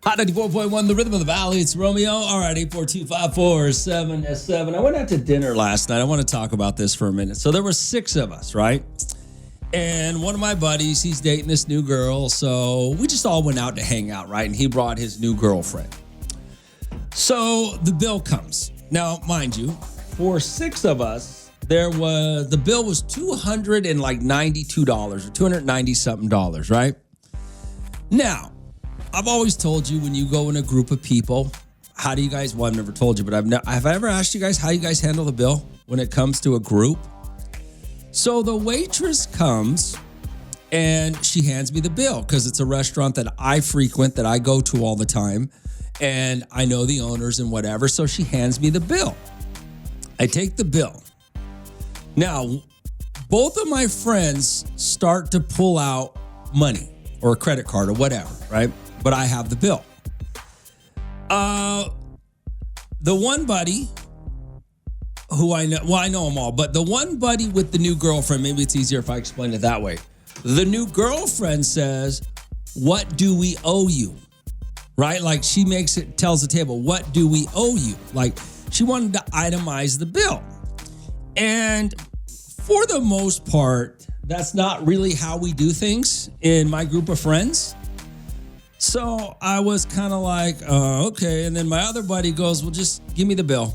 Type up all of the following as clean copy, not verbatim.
Hot 94.1, the rhythm of the valley. It's Romeo. All right, 842-547-7. I went out to dinner last night. I want to talk about this for a minute. So there were 6 of us, right? And one of my buddies, he's dating this new girl. So we just all went out to hang out, right? And he brought his new girlfriend. So the bill comes. Now, mind you, for 6 of us, the bill was $292 or $290 something, right? Now, I've always told you when you go in a group of people, how do you guys, well, I've never told you, but have I ever asked you guys how you guys handle the bill when it comes to a group? So the waitress comes and she hands me the bill because it's a restaurant that I frequent, that I go to all the time, and I know the owners and whatever. So she hands me the bill. I take the bill. Now, both of my friends start to pull out money or a credit card or whatever, right? But I have the bill. The one buddy who I know, well, I know them all, but the one buddy with the new girlfriend, maybe it's easier if I explain it that way. The new girlfriend says, "What do we owe you?" Right? Like she tells the table, "What do we owe you?" Like she wanted to itemize the bill. And for the most part, that's not really how we do things in my group of friends. So I was kind of like, okay. And then my other buddy goes, "Well, just give me the bill.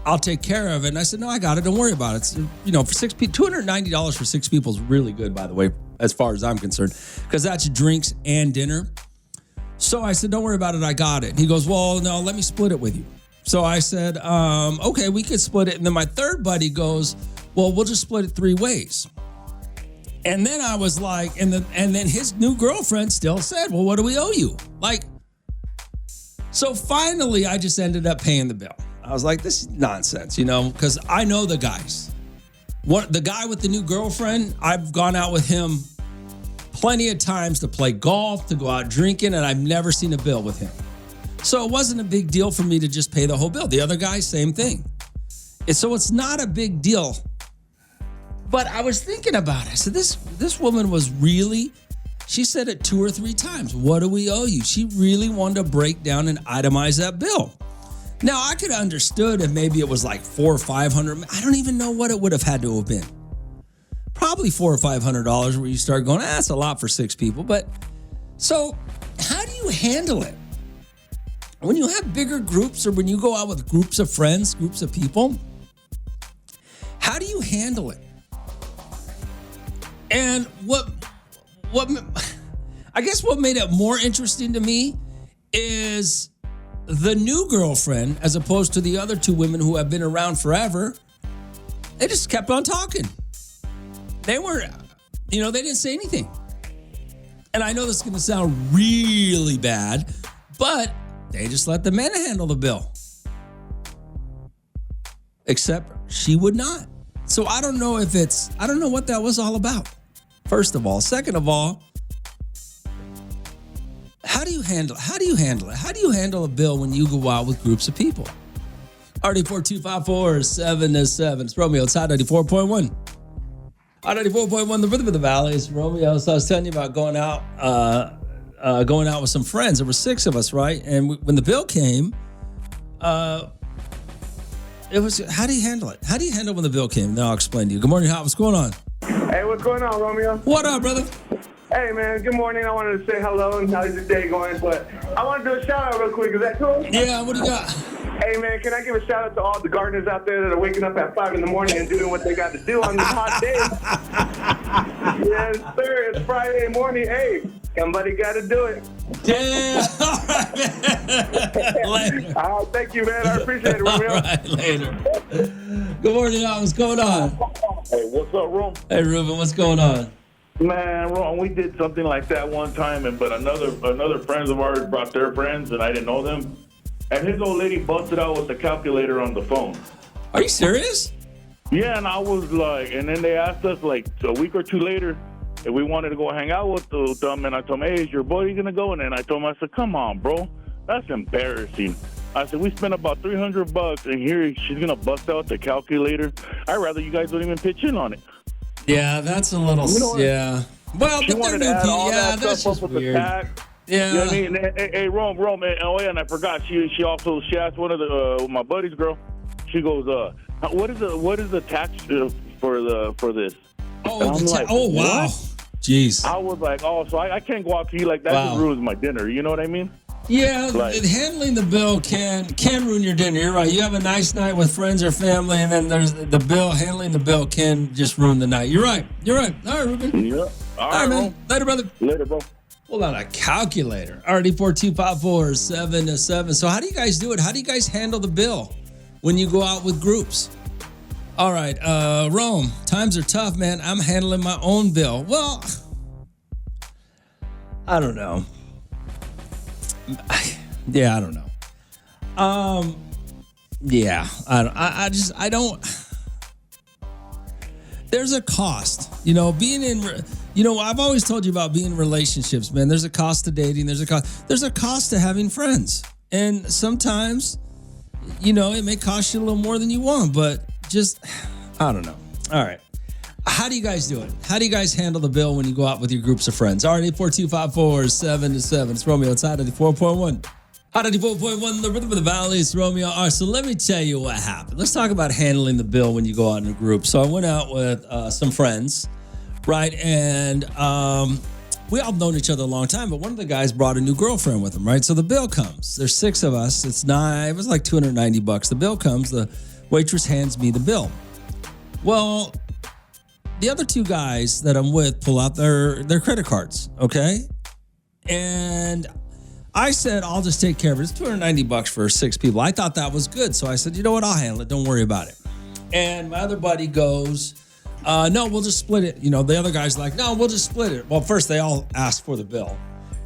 I'll take care of it." And I said, "No, I got it. Don't worry about it." It's, for 6 people, $290 for 6 people is really good, by the way, as far as I'm concerned, because that's drinks and dinner. So I said, "Don't worry about it. I got it." And he goes, "Well, no, let me split it with you." So I said, okay, we could split it. And then my third buddy goes, "Well, we'll just split it 3 ways." And then I was like, and then his new girlfriend still said, "Well, what do we owe you?" Like, so finally I just ended up paying the bill. I was like, this is nonsense, because I know the guys. The guy with the new girlfriend, I've gone out with him plenty of times to play golf, to go out drinking, and I've never seen a bill with him. So it wasn't a big deal for me to just pay the whole bill. The other guy, same thing. So it's not a big deal. But I was thinking about it. I said, this woman was really, she said it 2 or 3 times. "What do we owe you?" She really wanted to break down and itemize that bill. Now, I could have understood if maybe it was like $400 or $500. I don't even know what it would have had to have been. Probably $400 or $500 where you start going, that's a lot for 6 people. But so how do you handle it? When you have bigger groups or when you go out with groups of friends, groups of people, how do you handle it? And what I guess what made it more interesting to me is the new girlfriend, as opposed to the other 2 women who have been around forever, they just kept on talking. They weren't, they didn't say anything. And I know this is going to sound really bad, but they just let the men handle the bill. Except she would not. So I don't know what that was all about. First of all. Second of all, how do you handle it? How do you handle a bill when you go out with groups of people? RD42547-7. It's Romeo. It's Hot 94.1. Hot 94.1, the rhythm of the valley. It's Romeo. So I was telling you about going out with some friends. There were 6 of us, right? And when the bill came, it was, how do you handle it? How do you handle when the bill came? Then I'll explain to you. Good morning, Hot. What's going on? Hey, what's going on, Romeo? What up, brother? Hey, man, good morning. I wanted to say hello and how's your day going? But I want to do a shout-out real quick. Is that cool? Yeah, what do you got? Hey, man, can I give a shout-out to all the gardeners out there that are waking up at 5 in the morning and doing what they got to do on this hot day? Yes, sir. It's Friday morning. Hey, somebody got to do it. Damn. All right, man. Later. Thank you, man. I appreciate it, Romeo. All right, later. Good morning, Hot. What's going on? Hey, what's up, Ron? Hey, Ruben, what's going on? Man, Ron, we did something like that one time, but another friends of ours brought their friends, and I didn't know them. And his old lady busted out with the calculator on the phone. Are you serious? Yeah, and I was like, and then they asked us like a week or 2 later if we wanted to go hang out with them, and I told them, "Hey, is your buddy gonna go?" And then I told him, I said, "Come on, bro, that's embarrassing." I said, "We spent about $300, and here she's gonna bust out the calculator. I'd rather you guys don't even pitch in on it." Yeah, that's a little, yeah. Well, She but wanted they're to new add people. all Yeah, that that's stuff just up with weird. the tax. Yeah. You know what I mean? Hey, Rome, oh yeah, and I forgot. She asked one of the my buddy's girl. She goes, what is the tax for this? Oh, I'm like, wow. what? Jeez. I was like, oh, so I can't go out to eat like that. Wow. Just ruins my dinner. You know what I mean? Yeah, Like, handling the bill can ruin your dinner. You're right. You have a nice night with friends or family, and then there's the bill. Handling the bill can just ruin the night. You're right. All right, Ruben. Yeah. All right, man. Later, brother. Later, bro. Hold on, a calculator. Already 42547 So how do you guys do it? How do you guys handle the bill when you go out with groups? All right, Rome, times are tough, man. I'm handling my own bill. Well, I don't know. Yeah, I don't know. Yeah, I don't. There's a cost, being in, I've always told you about being in relationships, man. There's a cost to dating. There's a cost to having friends. And sometimes, it may cost you a little more than you want, but just, I don't know. All right. How do you guys do it? How do you guys handle the bill when you go out with your groups of friends? All right, 842-547-7. It's Romeo. It's Hot 94.1. Hot 94.1, the rhythm of the valley. It's Romeo. All right, so let me tell you what happened. Let's talk about handling the bill when you go out in a group. So I went out with some friends, right? And we all known each other a long time, but one of the guys brought a new girlfriend with him, right? So the bill comes. There's 6 of us. It was like $290. The bill comes. The waitress hands me the bill. Well, the other 2 guys that I'm with pull out their credit cards, okay? And I said, I'll just take care of it. It's $290 for 6 people. I thought that was good. So I said, you know what? I'll handle it. Don't worry about it. And my other buddy goes, no, we'll just split it. The other guy's like, no, we'll just split it. Well, first they all asked for the bill.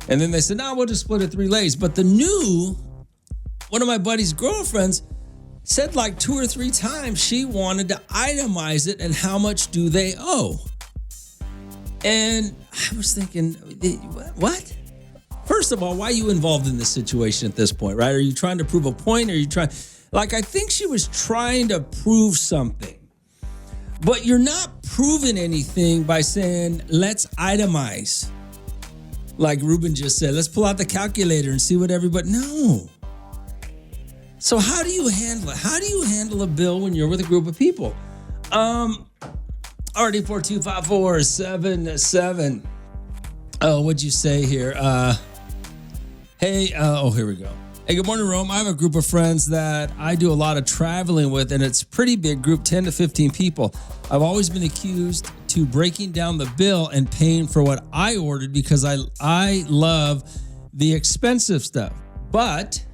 And then they said, no, we'll just split it 3 ways. But one of my buddy's girlfriends said like 2 or 3 times she wanted to itemize it and how much do they owe. And I was thinking, what? First of all, why are you involved in this situation at this point, right? Are you trying to prove a point? I think she was trying to prove something. But you're not proving anything by saying, let's itemize. Like Ruben just said, let's pull out the calculator and see what everybody, no. So how do you handle it? How do you handle a bill when you're with a group of people? RD 42547. Oh, what'd you say here? Hey, here we go. Hey, good morning, Rome. I have a group of friends that I do a lot of traveling with, and it's a pretty big group, 10 to 15 people. I've always been accused to breaking down the bill and paying for what I ordered because I love the expensive stuff. But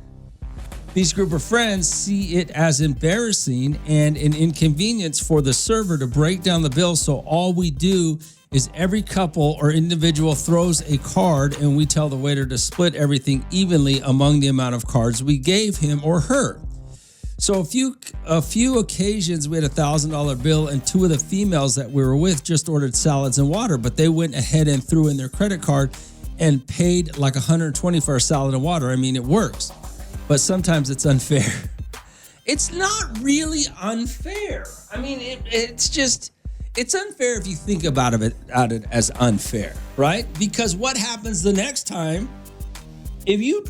these group of friends see it as embarrassing and an inconvenience for the server to break down the bill. So all we do is every couple or individual throws a card and we tell the waiter to split everything evenly among the amount of cards we gave him or her. So a few occasions we had a $1,000 bill and 2 of the females that we were with just ordered salads and water, but they went ahead and threw in their credit card and paid like $120 for a salad and water. I mean, it works, but sometimes it's unfair. It's not really unfair. I mean, it's unfair if you think about it as unfair, right? Because what happens the next time, if you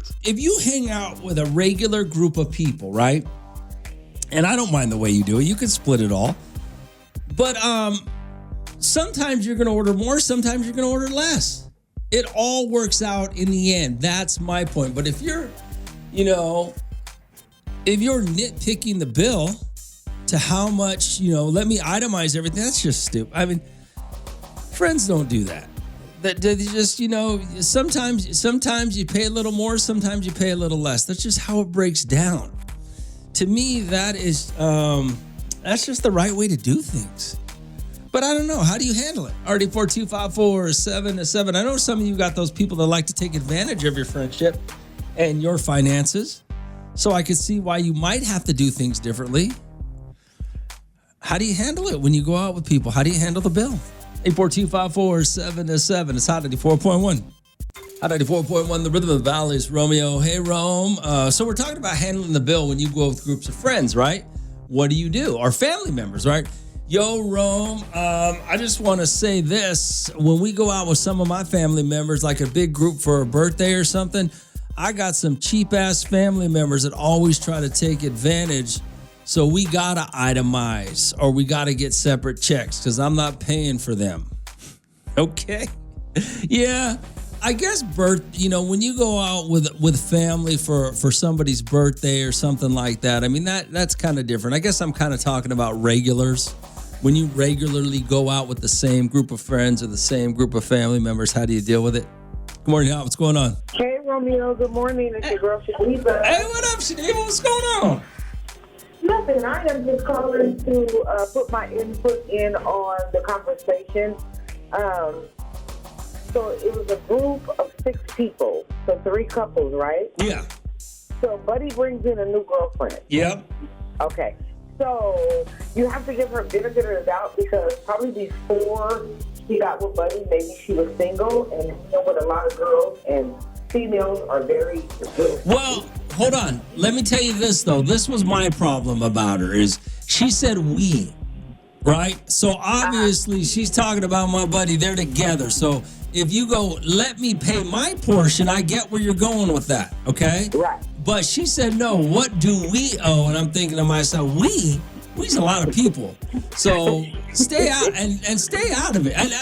hang out with a regular group of people, right? And I don't mind the way you do it. You can split it all. But sometimes you're going to order more. Sometimes you're going to order less. It all works out in the end. That's my point. But if you're nitpicking the bill to how much, let me itemize everything, that's just stupid. I mean, friends don't do that. They just, sometimes you pay a little more, sometimes you pay a little less. That's just how it breaks down. To me, that's just the right way to do things. But I don't know. How do you handle it? RD 42547. I know some of you got those people that like to take advantage of your friendship and your finances. So I could see why you might have to do things differently. How do you handle it when you go out with people? How do you handle the bill? 842-547. It's Hot 94.1. Hot 94.1, the rhythm of the valley is Romeo. Hey, Rome. So we're talking about handling the bill when you go with groups of friends, right? What do you do? Or family members, right? Yo, Rome, I just want to say this. When we go out with some of my family members, like a big group for a birthday or something, I got some cheap-ass family members that always try to take advantage. So we got to itemize or we got to get separate checks because I'm not paying for them. Okay? Yeah. I guess when you go out with family for somebody's birthday or something like that, I mean, that's kind of different. I guess I'm kind of talking about regulars. When you regularly go out with the same group of friends or the same group of family members, how do you deal with it? Good morning, Hal. What's going on? Hey, Romeo. Good morning. It's your girl, Shaniva. Hey, what up, Shaniva? What's going on? Nothing. I am just calling to put my input in on the conversation. So it was a group of 6 people, so 3 couples, right? Yeah. So Buddy brings in a new girlfriend. Yep. Okay. So you have to give her benefit of the doubt because probably before she got with Buddy, maybe she was single, and with a lot of girls and females are very Well, hold on. Let me tell you this, though. This was my problem about her is she said we, right? So obviously she's talking about my buddy. They're together. So if you go, let me pay my portion, I get where you're going with that, okay? Right. But she said, no, what do we owe? And I'm thinking to myself, we's a lot of people. So stay out and stay out of it. And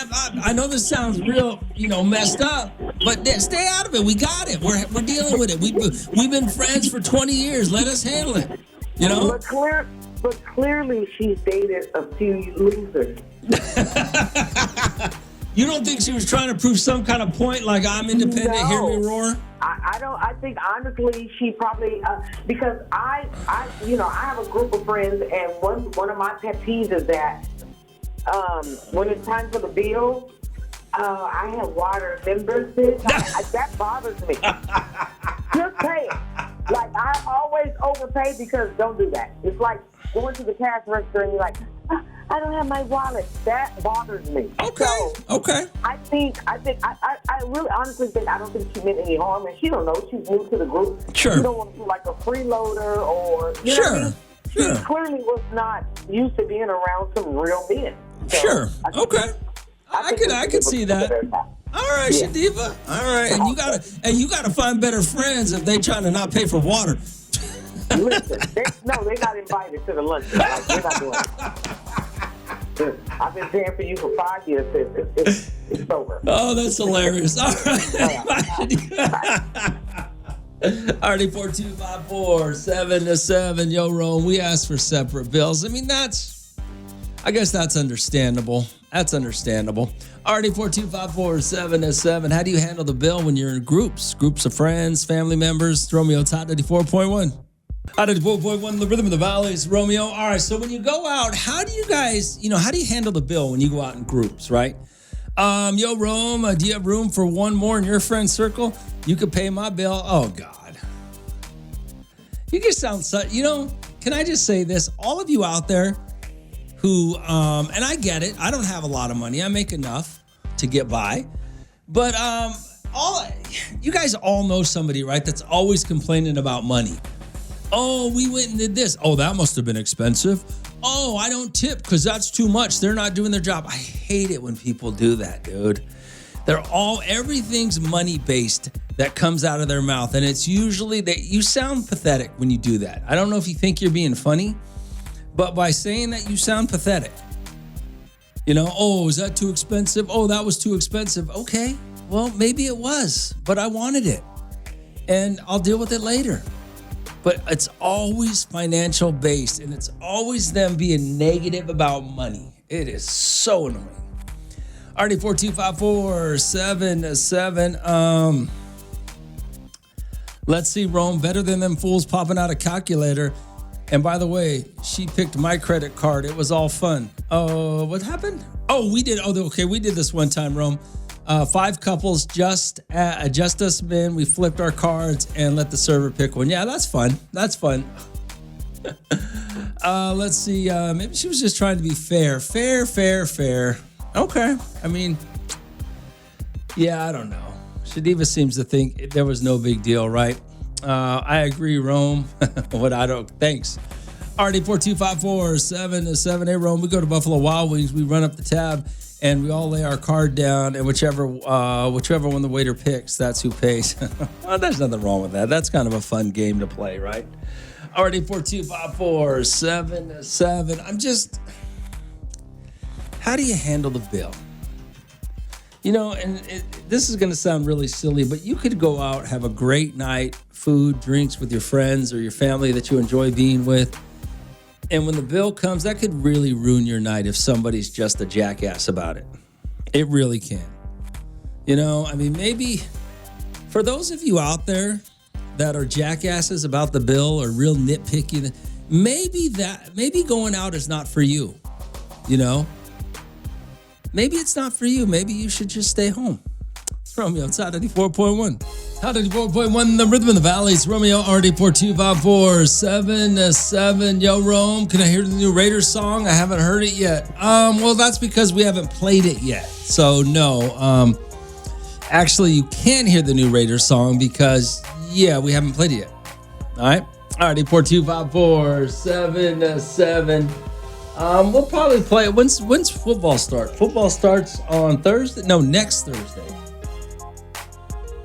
I know this sounds real, messed up, but stay out of it. We got it. We're dealing with it. We've been friends for 20 years. Let us handle it. But clearly she's dated a few losers. You don't think she was trying to prove some kind of point like I'm independent, No. hear me roar? I don't. I think honestly, she probably because I have a group of friends, and one of my pet peeves is that when it's time for the bill, I have water memberships. That bothers me. Just pay it. Like I always overpay because don't do that. It's like going to the cash register and you're like, I don't have my wallet. That bothers me. Okay. So, Okay. I really honestly think I don't think she meant any harm, and she don't know. She's new to the group. Sure. She don't want to be like a freeloader or you know what I mean? Sure. She clearly was not used to being around some real men. So Sure. I think- Okay. I could see that. All right, Yeah. Shadiva. All right, and you gotta find better friends if they trying to not pay for water. Listen, they're not invited to the lunch. Like, they're not doing it. I've been paying for you for 5 years. It's over. Oh, that's hilarious. All right. Already 42547-7. Yo, Rome, we asked for separate bills. I mean, I guess that's understandable. That's understandable. Already 42547-7. How do you handle the bill when you're in groups of friends, family members? Romeo's Hot 94.1. Hot 94.1, the rhythm of the valleys, Romeo. All right, so when you go out, how do you guys, how do you handle the bill when you go out in groups, right? Yo, Rome, do you have room for one more in your friend circle? You could pay my bill. Oh, God. You just sound can I just say this? All of you out there who, and I get it, I don't have a lot of money. I make enough to get by. But you guys all know somebody, right, that's always complaining about money. Oh, we went and did this. Oh, that must have been expensive. Oh, I don't tip because that's too much. They're not doing their job. I hate it when people do that, dude. Everything's money-based that comes out of their mouth. And it's usually that you sound pathetic when you do that. I don't know if you think you're being funny, but by saying that you sound pathetic. Oh, is that too expensive? Oh, that was too expensive. Okay, well, maybe it was, but I wanted it. And I'll deal with it later. But it's always financial based, and it's always them being negative about money. It is so annoying. Already 42547-7. Let's see, Rome. Better than them fools popping out a calculator. And by the way, she picked my credit card. It was all fun. Oh, what happened? Oh, we did. Oh, okay. We did this one time, Rome. 5 couples, just us men. We flipped our cards and let the server pick one. Yeah, that's fun. That's fun. Let's see. Maybe she was just trying to be fair. Fair. Okay. I mean, yeah, I don't know. Shadiva seems to think there was no big deal, right? I agree, Rome. Thanks. Already 42547-78 Rome. We go to Buffalo Wild Wings. We run up the tab and we all lay our card down, and whichever one the waiter picks, that's who pays. Well, there's nothing wrong with that. That's kind of a fun game to play, right? Already 42547-7. How do you handle the bill? You know, and this is going to sound really silly, but you could go out, have a great night, food, drinks with your friends or your family that you enjoy being with. And when the bill comes, that could really ruin your night if somebody's just a jackass about it. It really can. You know, I mean, maybe for those of you out there that are jackasses about the bill or real nitpicky, maybe going out is not for you. You know, maybe it's not for you. Maybe you should just stay home. It's Romeo. It's Hot 94.1. Hot 94.1, the Rhythm in the Valley. It's Romeo, RD 42547-7. Yo, Rome, can I hear the new Raiders song? I haven't heard it yet. Well, that's because we haven't played it yet. So, no. Actually, you can hear the new Raiders song because, yeah, we haven't played it yet. All right? RD 42547-7. We'll probably play it. When's football start? Football starts on Thursday? No, next Thursday.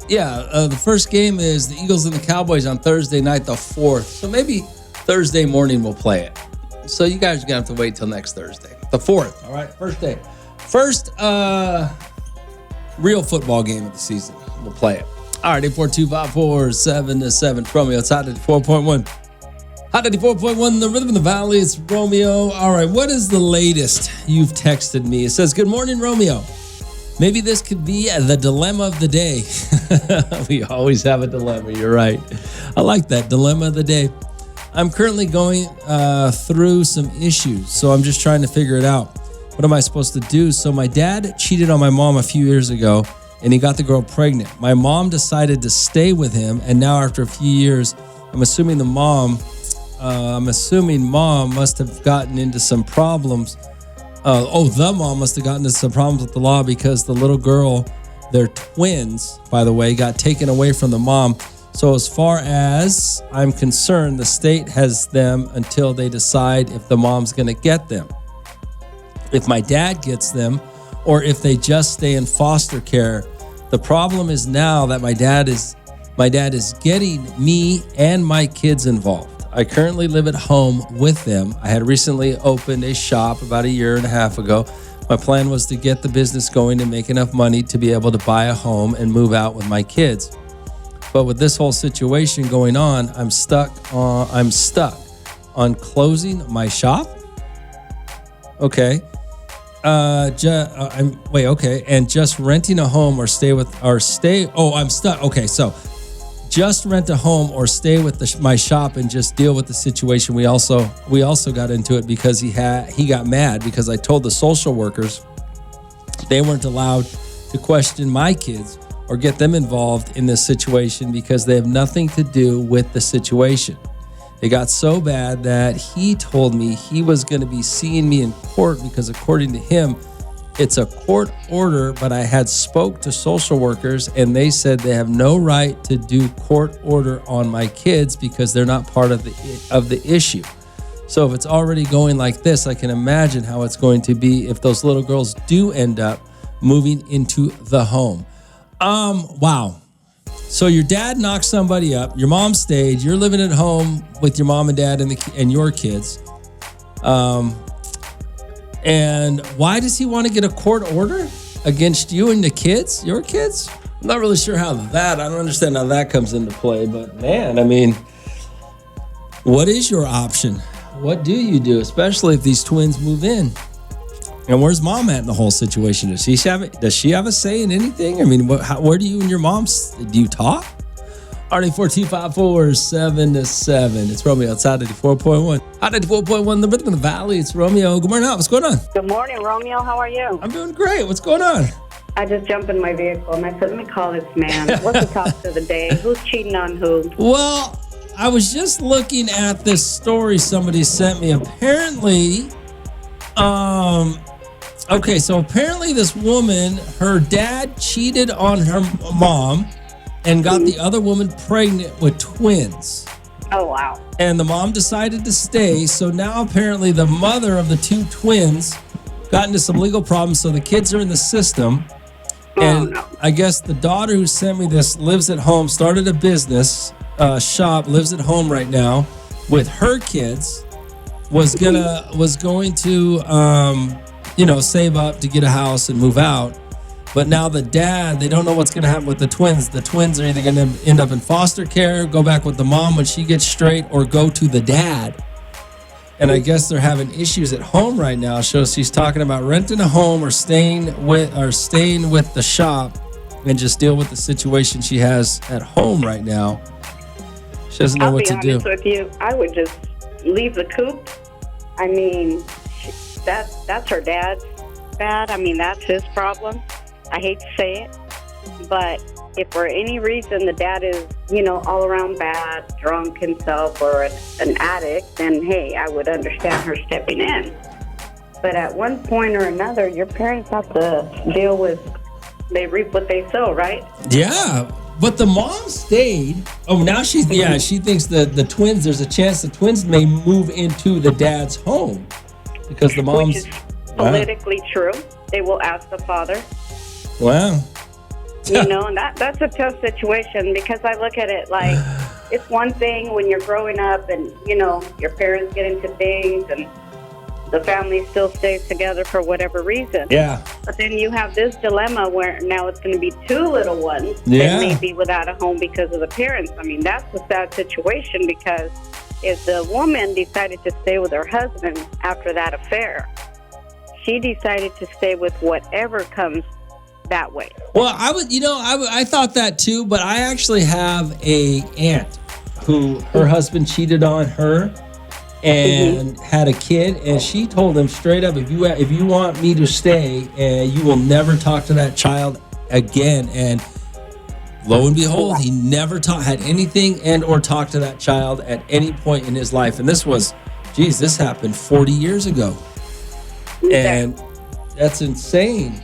Yeah, the first game is the Eagles and the Cowboys on Thursday night, the 4th. So maybe Thursday morning we'll play it. So you guys are going to have to wait till next Thursday. The 4th, all right? First day. First real football game of the season. We'll play it. All right, 842-547-7. Romeo, it's Hot 94.1. Hot 94.1, the Rhythm in the Valley. It's Romeo. All right, what is the latest you've texted me? It says, good morning, Romeo. Maybe this could be the dilemma of the day. We always have a dilemma. You're right. I like that dilemma of the day. I'm currently going through some issues, so I'm just trying to figure it out. What am I supposed to do? So my dad cheated on my mom a few years ago, and he got the girl pregnant. My mom decided to stay with him, and now after a few years, I'm assuming mom must have gotten into some problems. The mom must have gotten into some problems with the law because the little girl, they're twins, by the way, got taken away from the mom. So as far as I'm concerned, the state has them until they decide if the mom's going to get them. If my dad gets them, or if they just stay in foster care. The problem is now that my dad is getting me and my kids involved. I currently live at home with them. I had recently opened a shop about a year and a half ago. My plan was to get the business going and make enough money to be able to buy a home and move out with my kids. But with this whole situation going on, I'm stuck on closing my shop. Okay. And just renting a home I'm stuck. Okay, so just rent a home or stay with my shop and just deal with the situation. We also got into it because he got mad because I told the social workers they weren't allowed to question my kids or get them involved in this situation because they have nothing to do with the situation. It got so bad that he told me he was going to be seeing me in court because according to him, it's a court order, but I had spoke to social workers and they said they have no right to do court order on my kids because they're not part of the issue. So if it's already going like this, I can imagine how it's going to be if those little girls do end up moving into the home. Wow. So your dad knocked somebody up, your mom stayed, you're living at home with your mom and dad and your kids. And why does he want to get a court order against you and the kids, your kids? I'm not really sure I don't understand how that comes into play, but man, I mean, what is your option? What do you do, especially if these twins move in? And where's mom at in the whole situation? Does she have a say in anything? I mean, where do you and your mom, do you talk? RD42547-7. It's Romeo outside 94.1. Hot 94.1, the Rhythm in the Valley. It's Romeo. Good morning. What's going on? Good morning, Romeo. How are you? I'm doing great. What's going on? I just jumped in my vehicle and I said, let me call this man. What's the topic of the day? Who's cheating on who? Well, I was just looking at this story somebody sent me. Apparently, so apparently this woman, her dad cheated on her mom and got the other woman pregnant with twins. Oh, wow. And the mom decided to stay. So now apparently the mother of the two twins got into some legal problems. So the kids are in the system. And no. I guess the daughter who sent me this lives at home, started a business shop, lives at home right now with her kids. Was going to save up to get a house and move out. But now the dad, they don't know what's going to happen with the twins. The twins are either going to end up in foster care, go back with the mom when she gets straight, or go to the dad. And I guess they're having issues at home right now. So she's talking about renting a home or staying with the shop and just deal with the situation she has at home right now. She doesn't know what to do. I'll be honest with you. I would just leave the coop. I mean, that's her dad's bad. I mean, that's his problem. I hate to say it, but if for any reason the dad is, all around bad, drunk himself, or an addict, then hey, I would understand her stepping in. But at one point or another, your parents have to deal with, they reap what they sow, right? Yeah, but the mom stayed. Oh, now she thinks the twins, there's a chance the twins may move into the dad's home because the mom's... Which is politically true. They will ask the father. Wow. And that's a tough situation because I look at it like it's one thing when you're growing up and, your parents get into things and the family still stays together for whatever reason. Yeah. But then you have this dilemma where now it's going to be two little ones Yeah. that may be without a home because of the parents. I mean, that's a sad situation because if the woman decided to stay with her husband after that affair, she decided to stay with whatever comes that way. Well, I thought that too, but I actually have a aunt who her husband cheated on her and had a kid, and she told him straight up, if you want me to stay, you will never talk to that child again. And lo and behold, he never had anything and or talked to that child at any point in his life. And this happened 40 years ago. And that's insane.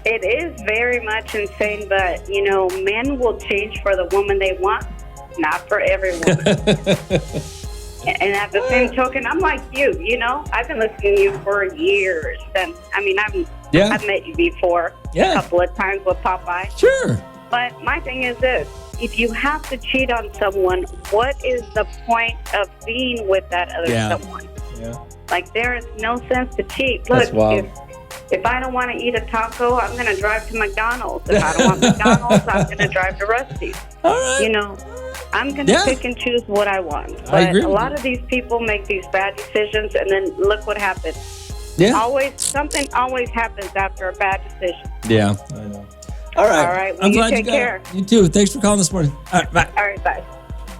It is very much insane, but, men will change for the woman they want, not for everyone. And at the same token, I'm like you, I've been listening to you for years. And, I've met you before a couple of times with Popeye. Sure. But my thing is this. If you have to cheat on someone, what is the point of being with that other someone? Yeah. Like, there is no sense to cheat. That's Look, wild. If I don't want to eat a taco, I'm going to drive to McDonald's. If I don't want McDonald's, I'm going to drive to Rusty's. All right. I'm going to pick and choose what I want. But I agree a with lot you. of these people make these bad decisions, and then look what happens. Yeah. Something always happens after a bad decision. Yeah, I know. All right. All right. Well, I'm you glad take you care. You too. Thanks for calling this morning. All right, bye. All right, bye.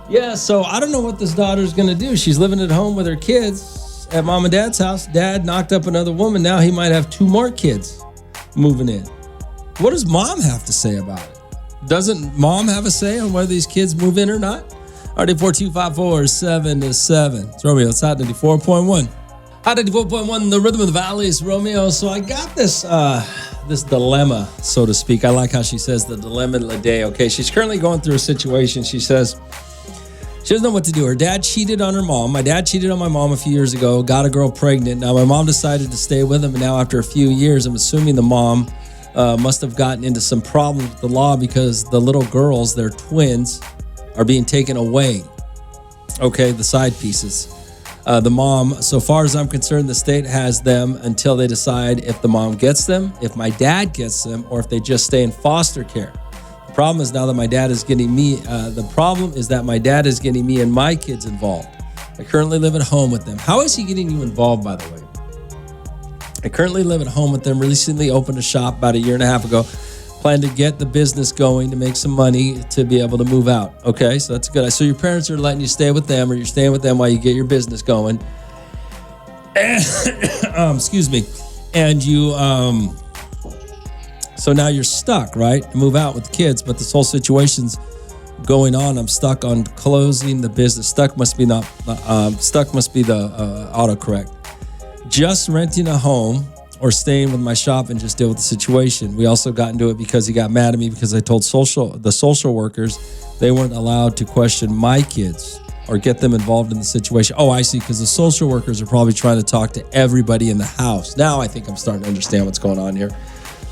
Yeah, so I don't know what this daughter's going to do. She's living at home with her kids at mom and dad's house. Dad knocked up another woman. Now he might have two more kids moving in. What does mom have to say about it? Doesn't mom have a say on whether these kids move in or not? RD4254-7-7. It's Romeo. It's Hot 94.1. Hot 94.1, the rhythm of the valley is Romeo. So I got this dilemma, so to speak. I like how she says the dilemma of the day. Okay, she's currently going through a situation. She says she doesn't know what to do. Her dad cheated on her mom. My dad cheated on my mom a few years ago, got a girl pregnant. Now my mom decided to stay with him, and now after a few years, I'm assuming the mom must have gotten into some problems with the law because the little girls, they're twins, are being taken away. Okay, the side pieces. The mom, so far as I'm concerned, the state has them until they decide if the mom gets them, if my dad gets them, or if they just stay in foster care. The problem is now that my dad is getting me, and my kids involved. I currently live at home with them. How is he getting you involved, by the way? I currently live at home with them. Recently opened a shop about a year and a half ago. Plan to get the business going to make some money to be able to move out. Okay, so that's good. So your parents are letting you stay with them, or you're staying with them while you get your business going. Excuse me. And you, so now you're stuck, right? Move out with the kids, but this whole situation's going on. I'm stuck on closing the business. Stuck must be the autocorrect. Just renting a home or staying with my shop and just deal with the situation. We also got into it because he got mad at me because I told the social workers they weren't allowed to question my kids. or get them involved in the situation. Oh, I see, because the social workers are probably trying to talk to everybody in the house. Now I think I'm starting to understand what's going on here.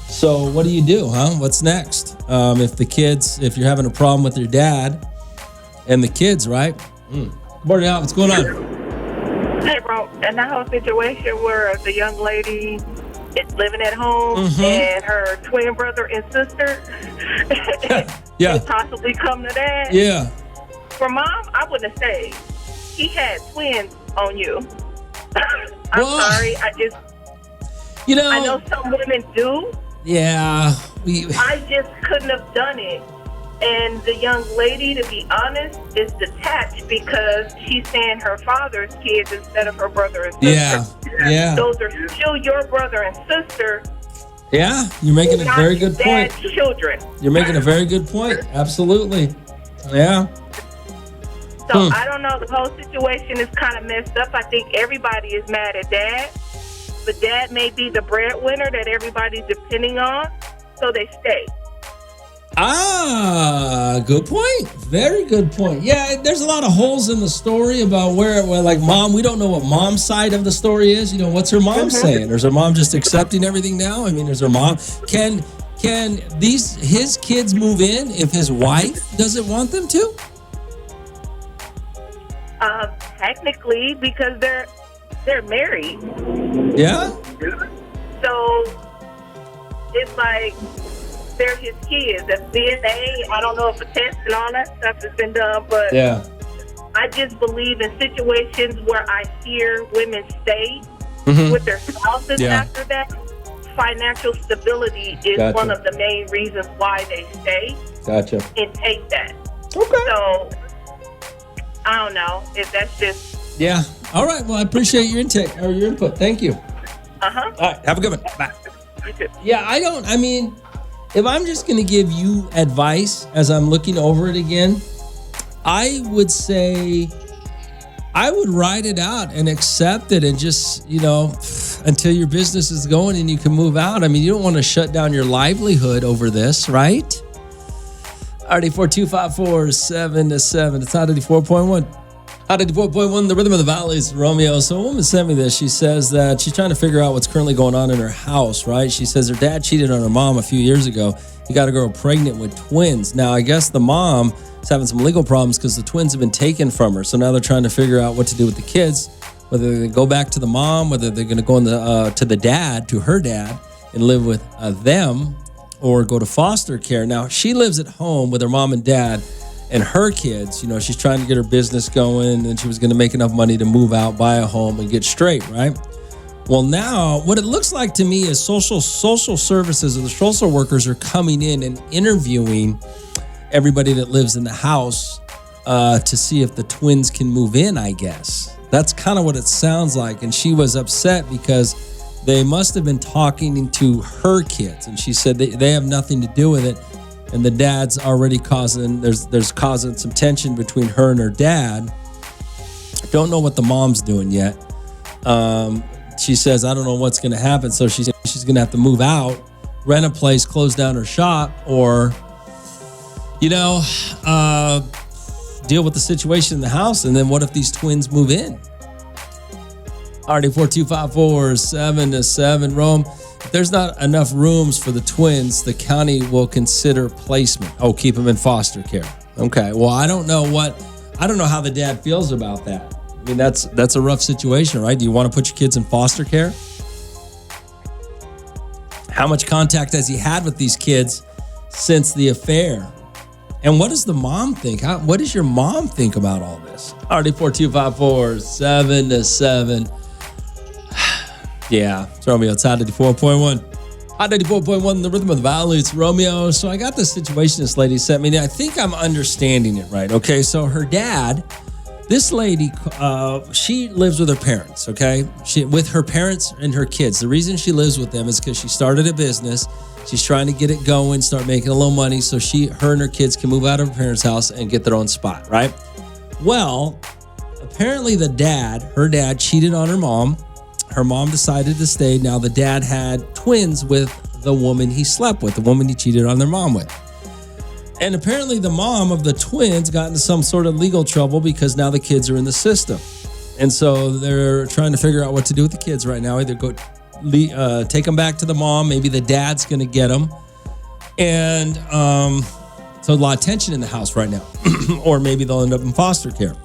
So what do you do, huh? What's next? If you're having a problem with your dad and the kids, right? Morning out, what's going on? Hey, bro, in that whole situation where the young lady is living at home and her twin brother and sister Yeah. could possibly come to that. Yeah. For mom, I wouldn't say he had twins on you. I'm Well, sorry. I know some women do. Yeah. I just couldn't have done it. And the young lady, to be honest, is detached because she's saying her father's kids instead of her brother and sister. Yeah. Those are still your brother and sister. Yeah, you're making a not very good point. dad's children. You're making a very good point. Absolutely. Yeah. So I don't know. The whole situation is kind of messed up. I think everybody is mad at dad. But dad may be the breadwinner that everybody's depending on, so they stay. Good point. Very good point. Yeah, there's a lot of holes in the story about where like mom, we don't know what mom's side of the story is. What's her mom saying? Or is her mom just accepting everything now? I mean, is her mom, can his kids move in if his wife doesn't want them to? Technically, because they're married. Yeah? So it's like they're his kids. That's DNA. I don't know if a test and all that stuff has been done, but Yeah. I just believe in situations where I hear women stay with their spouses after that, financial stability is Gotcha. one of the main reasons why they stay Gotcha. and take that. Okay. So I don't know if that's just Yeah. All right. Well, I appreciate your input. Thank you. All right. Have a good one. Bye. you too. Yeah, if I'm just going to give you advice as I'm looking over it again, I would say I would ride it out and accept it and just, until your business is going and you can move out. I mean, you don't want to shut down your livelihood over this, right? Already 42547-7. It's Hot 84.1. Hot 84.1, the rhythm of the valley is Romeo. So a woman sent me this. She says that she's trying to figure out what's currently going on in her house, right? She says her dad cheated on her mom a few years ago. He got a girl pregnant with twins. Now, I guess the mom is having some legal problems because the twins have been taken from her. So now they're trying to figure out what to do with the kids, whether they go back to the mom, whether they're going to go to her dad, and live with them, or go to foster care. Now, she lives at home with her mom and dad and her kids. She's trying to get her business going, and she was going to make enough money to move out, buy a home, and get straight, right? Well, now, what it looks like to me is social services or the social workers are coming in and interviewing everybody that lives in the house to see if the twins can move in, I guess. That's kind of what it sounds like. And she was upset because they must have been talking to her kids. And she said they have nothing to do with it. And the dad's already there's causing some tension between her and her dad. Don't know what the mom's doing yet. She says, I don't know what's going to happen. So she's going to have to move out, rent a place, close down her shop, or, deal with the situation in the house. And then what if these twins move in? Already 42547-7. Rome, if there's not enough rooms for the twins, the county will consider placement. Oh, keep them in foster care. Okay. Well, I don't know how the dad feels about that. I mean, that's a rough situation, right? Do you want to put your kids in foster care? How much contact has he had with these kids since the affair? And what does the mom think? What does your mom think about all this? Already 42547-7. Yeah, it's Romeo. It's Hot 84.1. Hot 84.1, the rhythm of the valley. It's Romeo. So I got this situation this lady sent me. I think I'm understanding it right. Okay, so her dad, this lady, she lives with her parents, okay? With her parents and her kids. The reason she lives with them is because she started a business. She's trying to get it going, start making a little money so her and her kids can move out of her parents' house and get their own spot, right? Well, apparently her dad cheated on her mom. Her mom decided to stay. Now the dad had twins with the woman he slept with, the woman he cheated on their mom with. And apparently the mom of the twins got into some sort of legal trouble because now the kids are in the system. And so they're trying to figure out what to do with the kids right now. Either go take them back to the mom. Maybe the dad's going to get them. And so a lot of tension in the house right now. Or maybe they'll end up in foster care.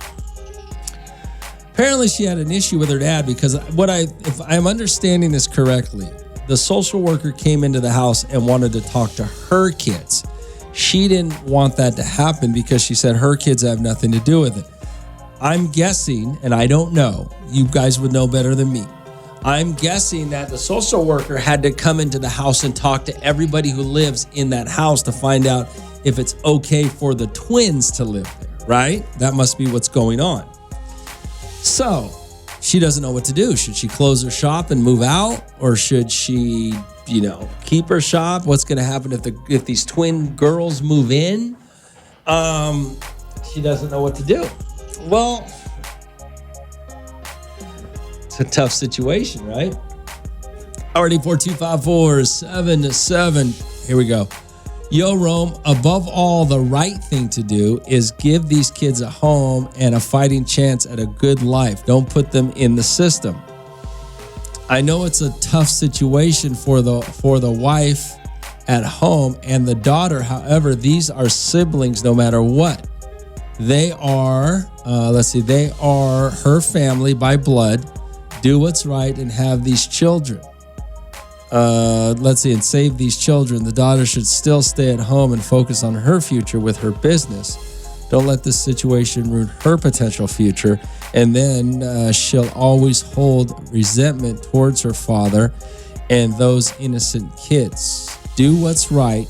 Apparently she had an issue with her dad because if I'm understanding this correctly, the social worker came into the house and wanted to talk to her kids. She didn't want that to happen because she said her kids have nothing to do with it. I'm guessing, and I don't know, you guys would know better than me. I'm guessing that the social worker had to come into the house and talk to everybody who lives in that house to find out if it's okay for the twins to live there, right? That must be what's going on. So she doesn't know what to do. Should she close her shop and move out? Or should she, keep her shop? What's going to happen if these twin girls move in? She doesn't know what to do. Well, it's a tough situation, right? Already 42547-7. Here we go. Yo, Rome, above all, the right thing to do is give these kids a home and a fighting chance at a good life. Don't put them in the system. I know it's a tough situation for the wife at home and the daughter. However, these are siblings no matter what. They are, they are her family by blood. Do what's right and have these children. And save these children. The daughter should still stay at home and focus on her future with her business. Don't let this situation ruin her potential future. And then she'll always hold resentment towards her father and those innocent kids. Do what's right.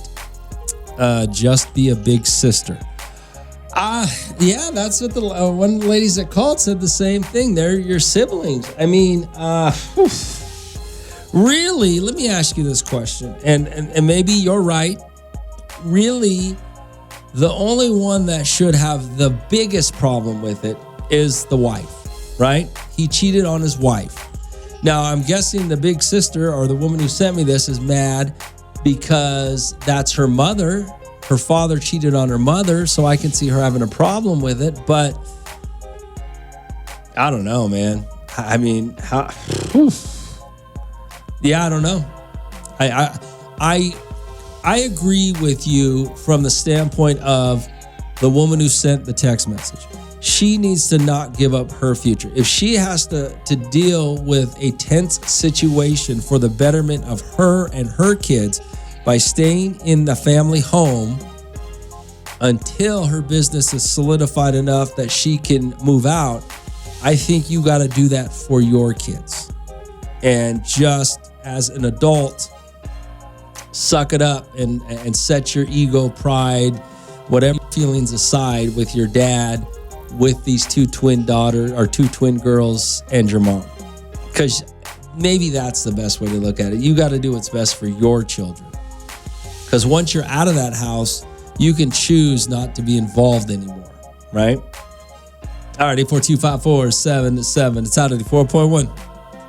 Just be a big sister. Yeah, that's what the one of the ladies that called said the same thing. They're your siblings. I mean, really, let me ask you this question, and maybe you're right. Really, the only one that should have the biggest problem with it is the wife, right? He cheated on his wife. Now, I'm guessing the big sister or the woman who sent me this is mad because that's her mother. Her father cheated on her mother, so I can see her having a problem with it. But I don't know, man. I mean, yeah, I don't know. I agree with you from the standpoint of the woman who sent the text message. She needs to not give up her future. If she has to deal with a tense situation for the betterment of her and her kids by staying in the family home until her business is solidified enough that she can move out, I think you got to do that for your kids. And just as an adult, suck it up and set your ego, pride, whatever feelings aside with your dad, with these two twin girls and your mom. Because maybe that's the best way to look at it. You got to do what's best for your children. Because once you're out of that house, you can choose not to be involved anymore, right? All right, 842-547-7. It's out of the 4.1.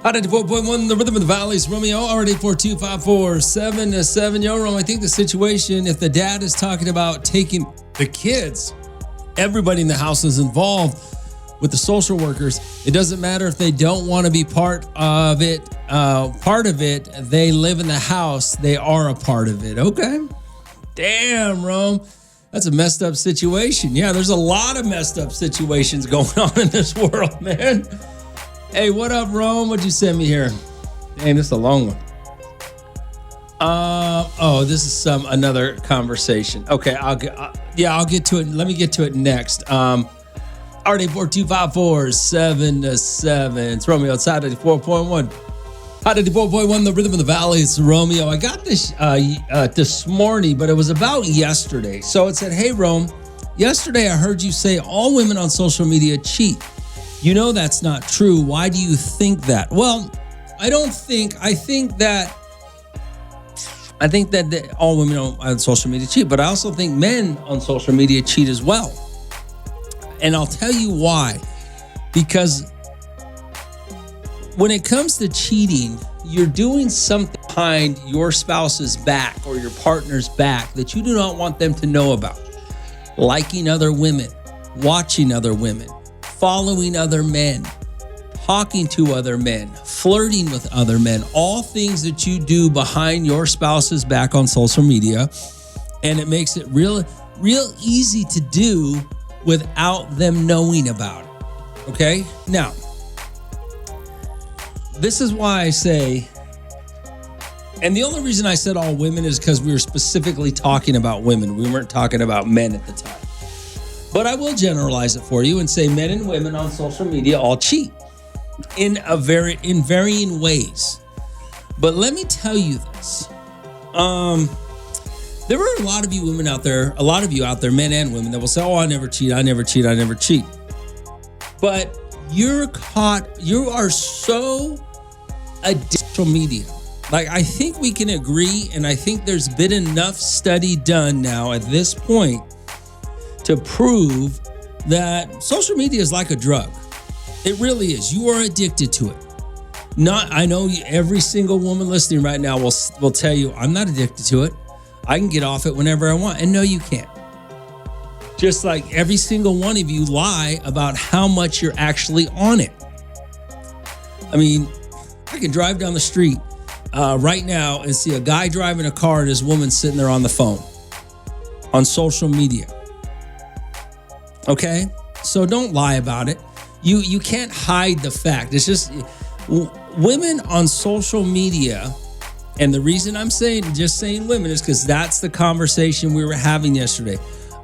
Out of the 4.1, the rhythm of the valleys, Romeo. All right, 842-547-7. Yo, Rome, I think the situation, if the dad is talking about taking the kids, everybody in the house is involved with the social workers. It doesn't matter if they don't want to be part of it. They live in the house. They are a part of it. Okay. Damn, Rome. That's a messed up situation. Yeah, there's a lot of messed up situations going on in this world, man. Hey, what up, Rome? What'd you send me here? Dang, this is a long one. This is another conversation. Okay, I'll get to it. Let me get to it next. RD 42547-7. It's Romeo outside of the 4.1. Out of the 4.1, the rhythm of the valley. It's Romeo. I got this this morning, but it was about yesterday. So it said, "Hey, Rome, yesterday I heard you say all women on social media cheat. You know that's not true. Why do you think that?" Well, I think that all women on social media cheat, but I also think men on social media cheat as well. And I'll tell you why. Because when it comes to cheating, you're doing something behind your spouse's back or your partner's back that you do not want them to know about. liking other women, watching other women, following other men, talking to other men, flirting with other men, all things that you do behind your spouse's back on social media. And it makes it real easy to do without them knowing about it. Okay? Now, this is why I say, and the only reason I said all women is because we were specifically talking about women. We weren't talking about men at the time. But I will generalize it for you and say men and women on social media all cheat in varying ways. But let me tell you this. There are a lot of you women out there, men and women, that will say, oh, I never cheat. But you are so addicted to social media. Like, I think we can agree, and I think there's been enough study done now at this point to prove that social media is like a drug. It really is. You are addicted to it. I know every single woman listening right now will tell you, I'm not addicted to it. I can get off it whenever I want. And no, you can't. Just like every single one of you lie about how much you're actually on it. I mean, I can drive down the street right now and see a guy driving a car and his woman sitting there on the phone on social media. Okay? So don't lie about it. You can't hide the fact. It's just women on social media. And the reason I'm saying women is because that's the conversation we were having yesterday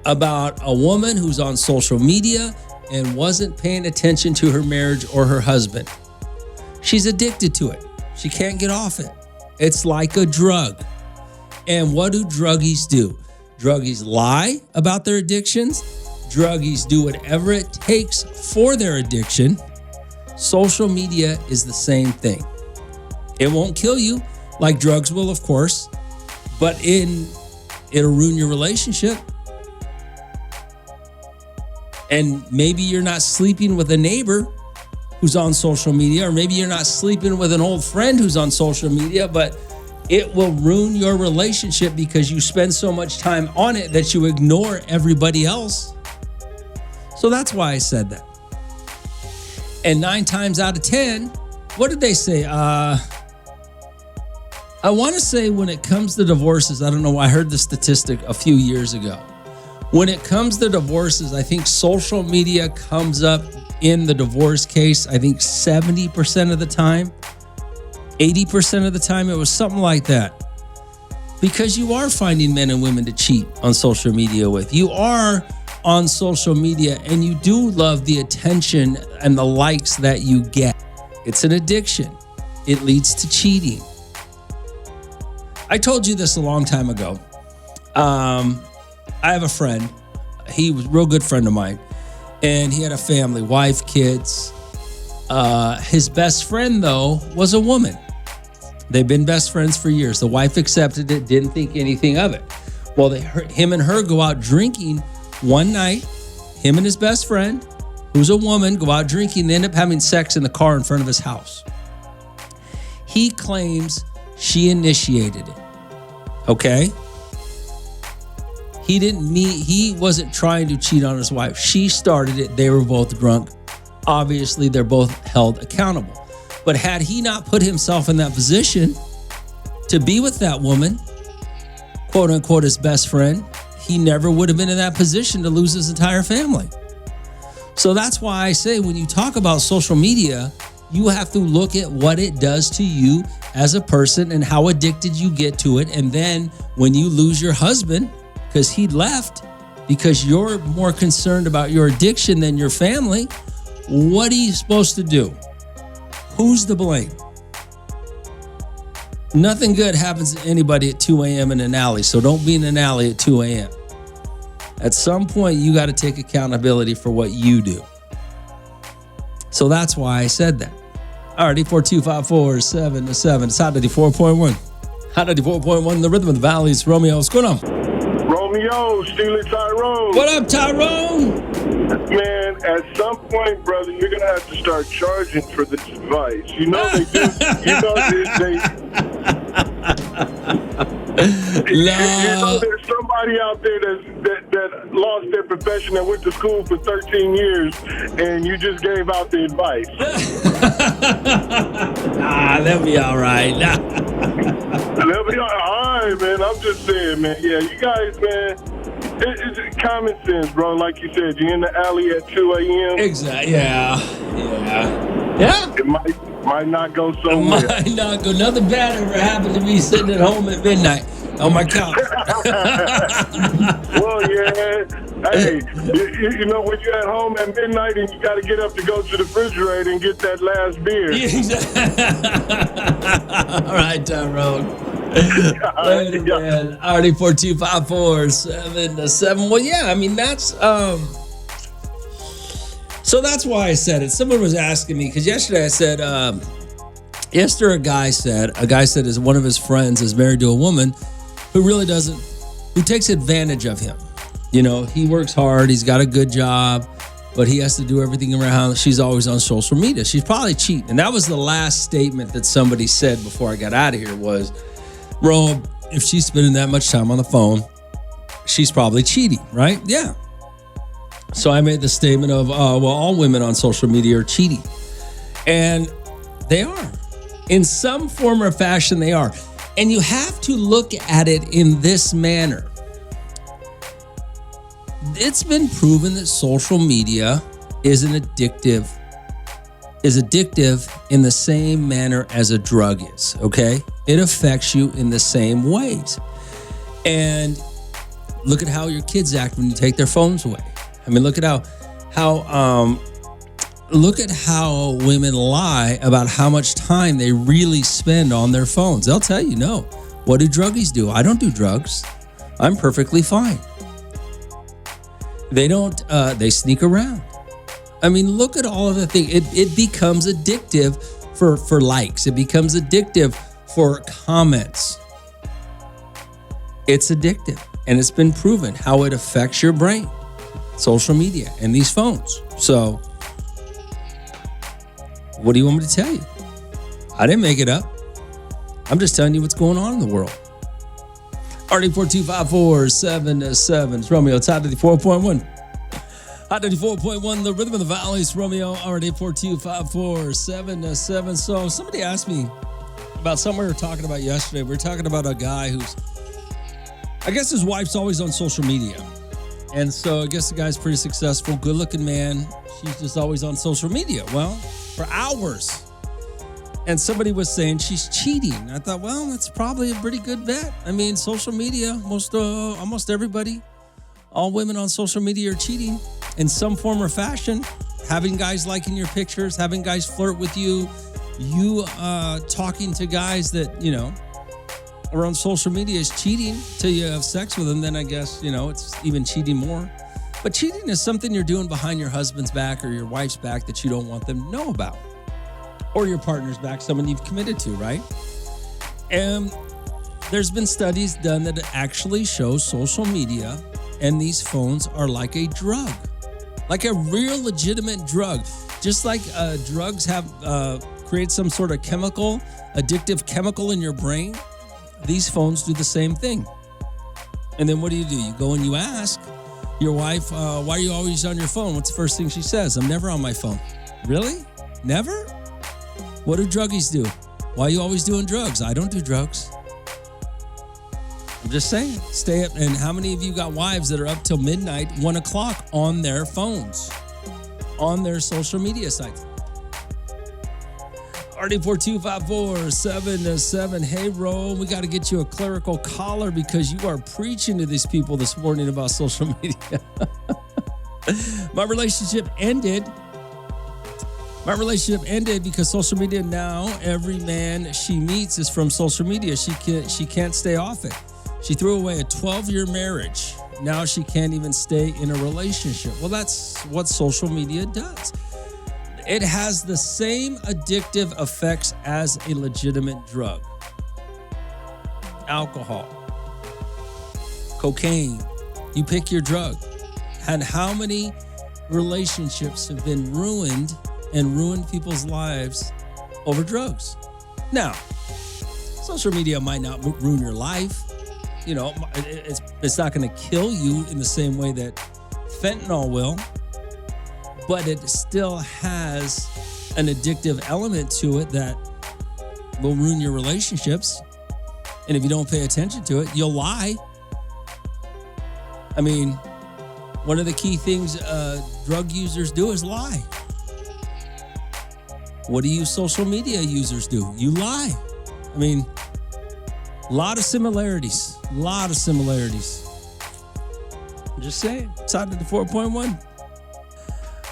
about a woman who's on social media and wasn't paying attention to her marriage or her husband. She's addicted to it. She can't get off it. It's like a drug. And what do druggies do? Druggies lie about their addictions. Druggies do whatever it takes for their addiction. Social media is the same thing. It won't kill you like drugs will, of course, but it'll ruin your relationship. And maybe you're not sleeping with a neighbor who's on social media, or maybe you're not sleeping with an old friend who's on social media, but it will ruin your relationship because you spend so much time on it that you ignore everybody else. So that's why I said that. And 9 times out of 10, what did they say? I want to say when it comes to divorces, I don't know why I heard the statistic a few years ago. When it comes to divorces, I think social media comes up in the divorce case, I think 70% of the time, 80% of the time, it was something like that. Because you are finding men and women to cheat on social media with. You are on social media and you do love the attention and the likes that you get. It's an addiction. It leads to cheating. I told you this a long time ago. I have a friend. He was a real good friend of mine. And he had a family, wife, kids. His best friend, though, was a woman. They've been best friends for years. The wife accepted it, didn't think anything of it. Well, him and her go out drinking one night. Him and his best friend, who's a woman, go out drinking. They end up having sex in the car in front of his house. He claims she initiated it. Okay? He wasn't trying to cheat on his wife. She started it. They were both drunk. Obviously, they're both held accountable. But had he not put himself in that position to be with that woman, quote unquote, his best friend, he never would have been in that position to lose his entire family. So that's why I say when you talk about social media, you have to look at what it does to you as a person and how addicted you get to it. And then when you lose your husband, because he left, because you're more concerned about your addiction than your family, what are you supposed to do? Who's to blame? Nothing good happens to anybody at 2 a.m. in an alley, so don't be in an alley at 2 a.m. At some point, you got to take accountability for what you do. So that's why I said that. All right, 842-547-7. It's Hot 94.1. Hot 94.1, the rhythm of the valley. It's Romeo. What's going on? Romeo, Steely Tyrone. What up, Tyrone? Man, at some point, brother, you're going to have to start charging for this advice. You know they do. You know they You know, there's somebody out there that lost their profession and went to school for 13 years, and you just gave out the advice. That'll be all right. They'll be all right, man. I'm just saying, man. Yeah, you guys, man. It's common sense, bro. Like you said, you're in the alley at 2 a.m. Exactly. Yeah. It might not go somewhere. Might not go. Nothing bad ever happened to me sitting at home at midnight on my couch. Well, yeah. Hey, you know, when you're at home at midnight and you got to get up to go to the refrigerator and get that last beer. All right, Tyrone. Later, man. Already 42547. Well, yeah, I mean, that's so that's why I said it. Someone was asking me, because yesterday I said, yesterday a guy said is one of his friends is married to a woman who really who takes advantage of him. You know, he works hard, he's got a good job, but he has to do everything around. She's always on social media. She's probably cheating. And that was the last statement that somebody said before I got out of here was, Ro, if she's spending that much time on the phone, she's probably cheating, right? Yeah. So I made the statement of, well, all women on social media are cheating. And they are. In some form or fashion, they are. And you have to look at it in this manner. It's been proven that social media is addictive in the same manner as a drug is, okay? It affects you in the same ways. And look at how your kids act when you take their phones away. I mean, look at how women lie about how much time they really spend on their phones. They'll tell you, no. What do druggies do? I don't do drugs. I'm perfectly fine. They don't, they sneak around. I mean, look at all of the things. It becomes addictive for likes. It becomes addictive for comments. It's addictive. And it's been proven how it affects your brain. Social media and these phones. So, what do you want me to tell you? I didn't make it up. I'm just telling you what's going on in the world. RD42547. It's Romeo. It's Hot 94.1. Hot 94.1, the rhythm of the valley. It's Romeo. RD42547. So somebody asked me about something we were talking about yesterday. We were talking about a guy who's, I guess his wife's always on social media. And so I guess the guy's pretty successful, good-looking man. She's just always on social media. Well, for hours. And somebody was saying she's cheating. I thought, well, that's probably a pretty good bet. I mean, social media, almost everybody, all women on social media are cheating in some form or fashion. Having guys liking your pictures, having guys flirt with you, talking to guys that, you know, are on social media is cheating till you have sex with them. Then I guess, you know, it's even cheating more. But cheating is something you're doing behind your husband's back or your wife's back that you don't want them to know about. Or your partner's back, someone you've committed to, right? And there's been studies done that actually show social media and these phones are like a drug, like a real legitimate drug. Just like drugs have create some sort of chemical, addictive chemical in your brain, these phones do the same thing. And then what do? You go and you ask your wife, why are you always on your phone? What's the first thing she says? I'm never on my phone. Really? Never? What do druggies do? Why are you always doing drugs? I don't do drugs. I'm just saying, stay up. And how many of you got wives that are up till midnight, 1 o'clock on their phones, on their social media sites? RD42547. Hey, Ro, we got to get you a clerical collar because you are preaching to these people this morning about social media. My relationship ended because social media now, every man she meets is from social media. She can't stay off it. She threw away a 12-year marriage. Now she can't even stay in a relationship. Well, that's what social media does. It has the same addictive effects as a legitimate drug. Alcohol, cocaine, you pick your drug. And how many relationships have been ruined and ruined people's lives over drugs? Now, social media might not ruin your life. it's not going to kill you in the same way that fentanyl will, but it still has an addictive element to it that will ruin your relationships. And if you don't pay attention to it, you'll lie. I mean, one of the key things drug users do is lie. What do you social media users do? You lie. I mean, a lot of similarities. I'm just saying. It's Hot 94.1.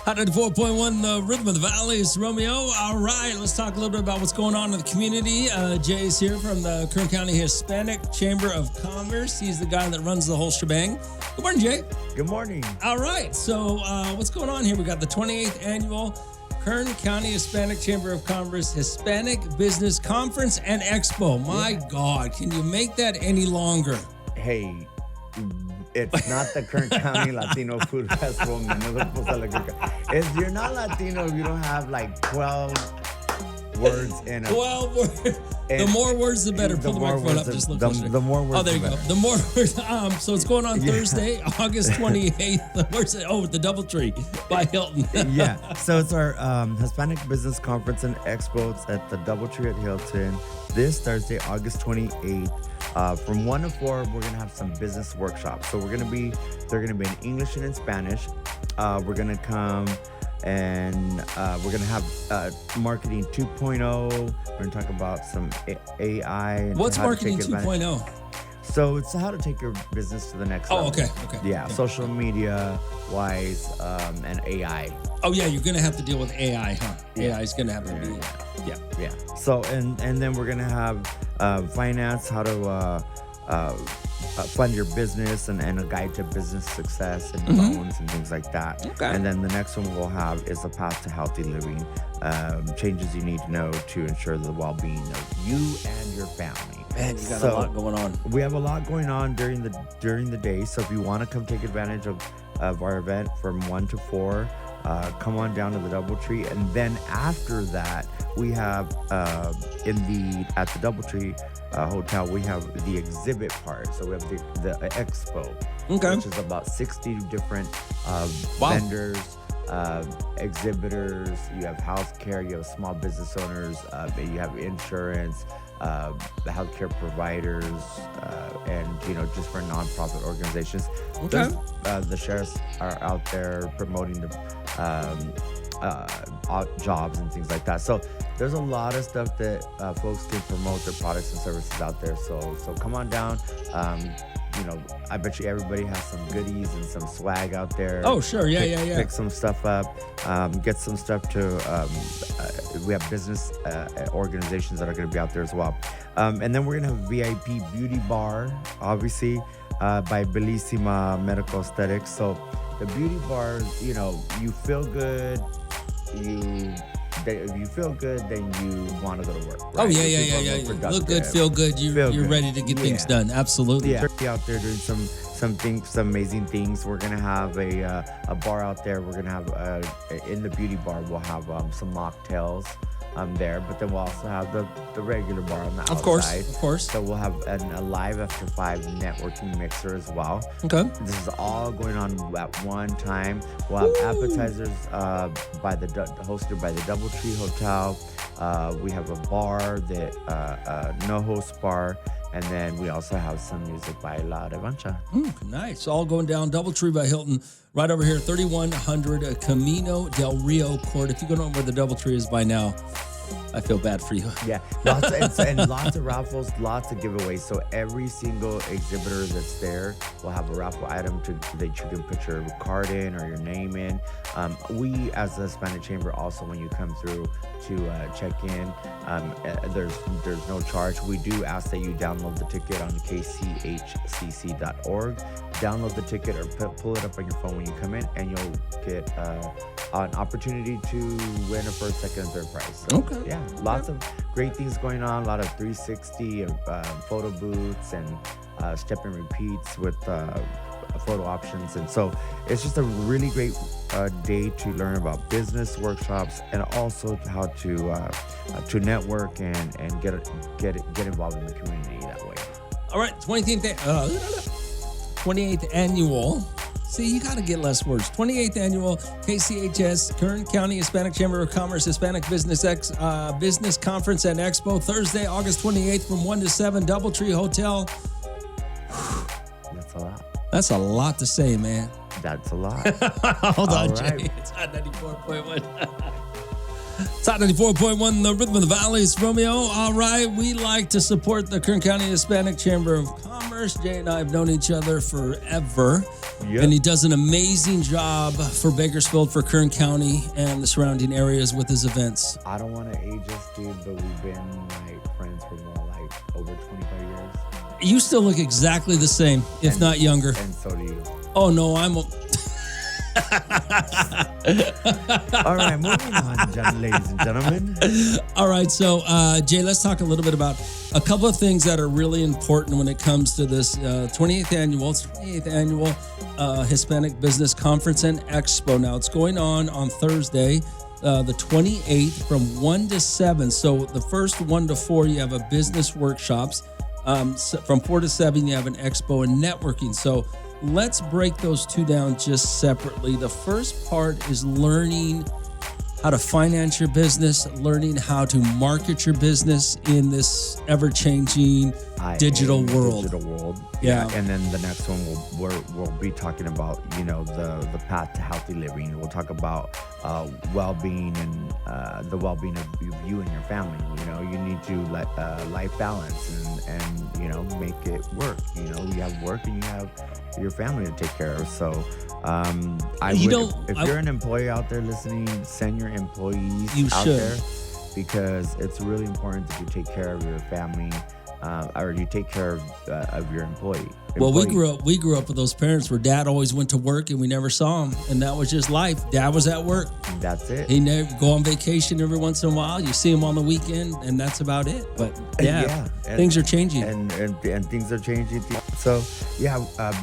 Hot 94.1, the Rhythm of the Valley is Romeo. All right, let's talk a little bit about what's going on in the community. Jay is here from the Kern County Hispanic Chamber of Commerce. He's the guy that runs the whole shebang. Good morning, Jay. Good morning. All right, so what's going on here? We got the 28th annual Kern County Hispanic Chamber of Commerce Hispanic Business Conference and Expo. My God, can you make that any longer? Hey, it's not the Kern County Latino Food Festival. If you're not Latino, you don't have like 12 words in a 12 words. The more words, the better. Pull the microphone up. Just look closer. The more words. Oh, there you go. The more words. So it's going on Thursday, August 28th. Where's it? Oh, the DoubleTree by Hilton. Yeah. So it's our Hispanic Business Conference and Expo. It's at the DoubleTree at Hilton this Thursday, August 28th. From 1 to 4, we're gonna have some business workshops. So they're gonna be in English and in Spanish. We're gonna come and we're gonna have marketing 2.0. We're gonna talk about some AI. And what's marketing 2.0? So it's how to take your business to the next level. Okay. Yeah, okay. social media wise, and AI. Oh yeah, you're gonna have to deal with AI, huh? Yeah. AI is gonna have to be. Yeah. So and then we're gonna have finance, how to fund your business and a guide to business success and loans and things like that. Okay. And then the next one we'll have is the path to healthy living, changes you need to know to ensure the well-being of you and your family. Man, you got a lot going on. We have a lot going on during the day. So if you want to come take advantage of our event from 1 to 4, come on down to the DoubleTree. And then after that, we have at the DoubleTree hotel, we have the exhibit part. So we have the expo, which is about 60 different vendors, exhibitors. You have healthcare, you have small business owners, you have insurance, the healthcare providers, and just for nonprofit organizations. Okay. The sheriffs are out there promoting the jobs and things like that. So there's a lot of stuff that folks can promote their products and services out there. So come on down. I bet you everybody has some goodies and some swag out there. Oh, sure. Yeah. Pick some stuff up. Get some stuff to, we have business organizations that are going to be out there as well. And then we're going to have a VIP beauty bar, obviously, by Bellissima Medical Aesthetics. So the beauty bar, you feel good. If you feel good, then you want to go to work. Right? Oh yeah. Look good, feel good. You're ready to get things done. Absolutely. Yeah. Be out there doing some amazing things. We're gonna have a bar out there. We're gonna have in the beauty bar. We'll have some mocktails there, but then we'll also have the regular bar on the outside. Of course. So we'll have a live after 5 networking mixer as well. Okay. This is all going on at one time. We'll have appetizers hosted by the DoubleTree Hotel. We have a bar that no host bar. And then we also have some music by La Revancha. Nice. All going down DoubleTree by Hilton, right over here, 3100 Camino del Rio Court. If you don't know where the DoubleTree is by now, I feel bad for you. Yeah, lots of raffles, lots of giveaways. So every single exhibitor that's there will have a raffle item that you can put your card in or your name in. We, as the Hispanic Chamber, also when you come through to check in, there's no charge. We do ask that you download the ticket on kchcc.org. Download the ticket or pull it up on your phone when you come in, and you'll get an opportunity to win a first, second, and third prize. So, okay. Yeah, lots of great things going on. A lot of 360 photo booths and step and repeats with photo options. And so it's just a really great day to learn about business workshops and also how to network and get involved in the community that way. All right, 28th annual. See, you got to get less words. 28th annual KCHS, Kern County Hispanic Chamber of Commerce Hispanic Business Business Conference and Expo, Thursday, August 28th from 1 to 7, Doubletree Hotel. That's a lot. That's a lot to say, man. That's a lot. Hold on, All right. Jay. It's Hot 94.1. It's Hot 94.1, the Rhythm of the Valley. It's Romeo. All right. We like to support the Kern County Hispanic Chamber of Commerce. Jay and I have known each other forever. Yep. And he does an amazing job for Bakersfield, for Kern County, and the surrounding areas with his events. I don't want to age us, dude, but we've been like friends for more like over 25 years. You still look exactly the same, if not younger. And so do you. Oh, no, I'm... All right, moving on, ladies and gentlemen. All right, so Jay, let's talk a little bit about a couple of things that are really important when it comes to this 28th annual Hispanic Business Conference and Expo. Now, it's going on Thursday, the 28th from 1 to 7. So the first 1 to 4, you have a business workshops. From 4 to 7, you have an expo and networking. So let's break those two down just separately. The first part is learning how to finance your business, learning how to market your business in this ever-changing digital world. Yeah. And then the next one we'll be talking about, the path to healthy living. We'll talk about well-being and the well-being of you and your family. You need to let life balance and make it work. You have work and you have your family to take care of. So if you're an employee out there listening, send your employees out there, because it's really important that you take care of your family, or you take care of your employee. Well, we grew up with those parents where dad always went to work and we never saw him, and that was just life. Dad was at work. That's it. He never go on vacation every once in a while. You see him on the weekend, and that's about it. But things are changing. And things are changing. So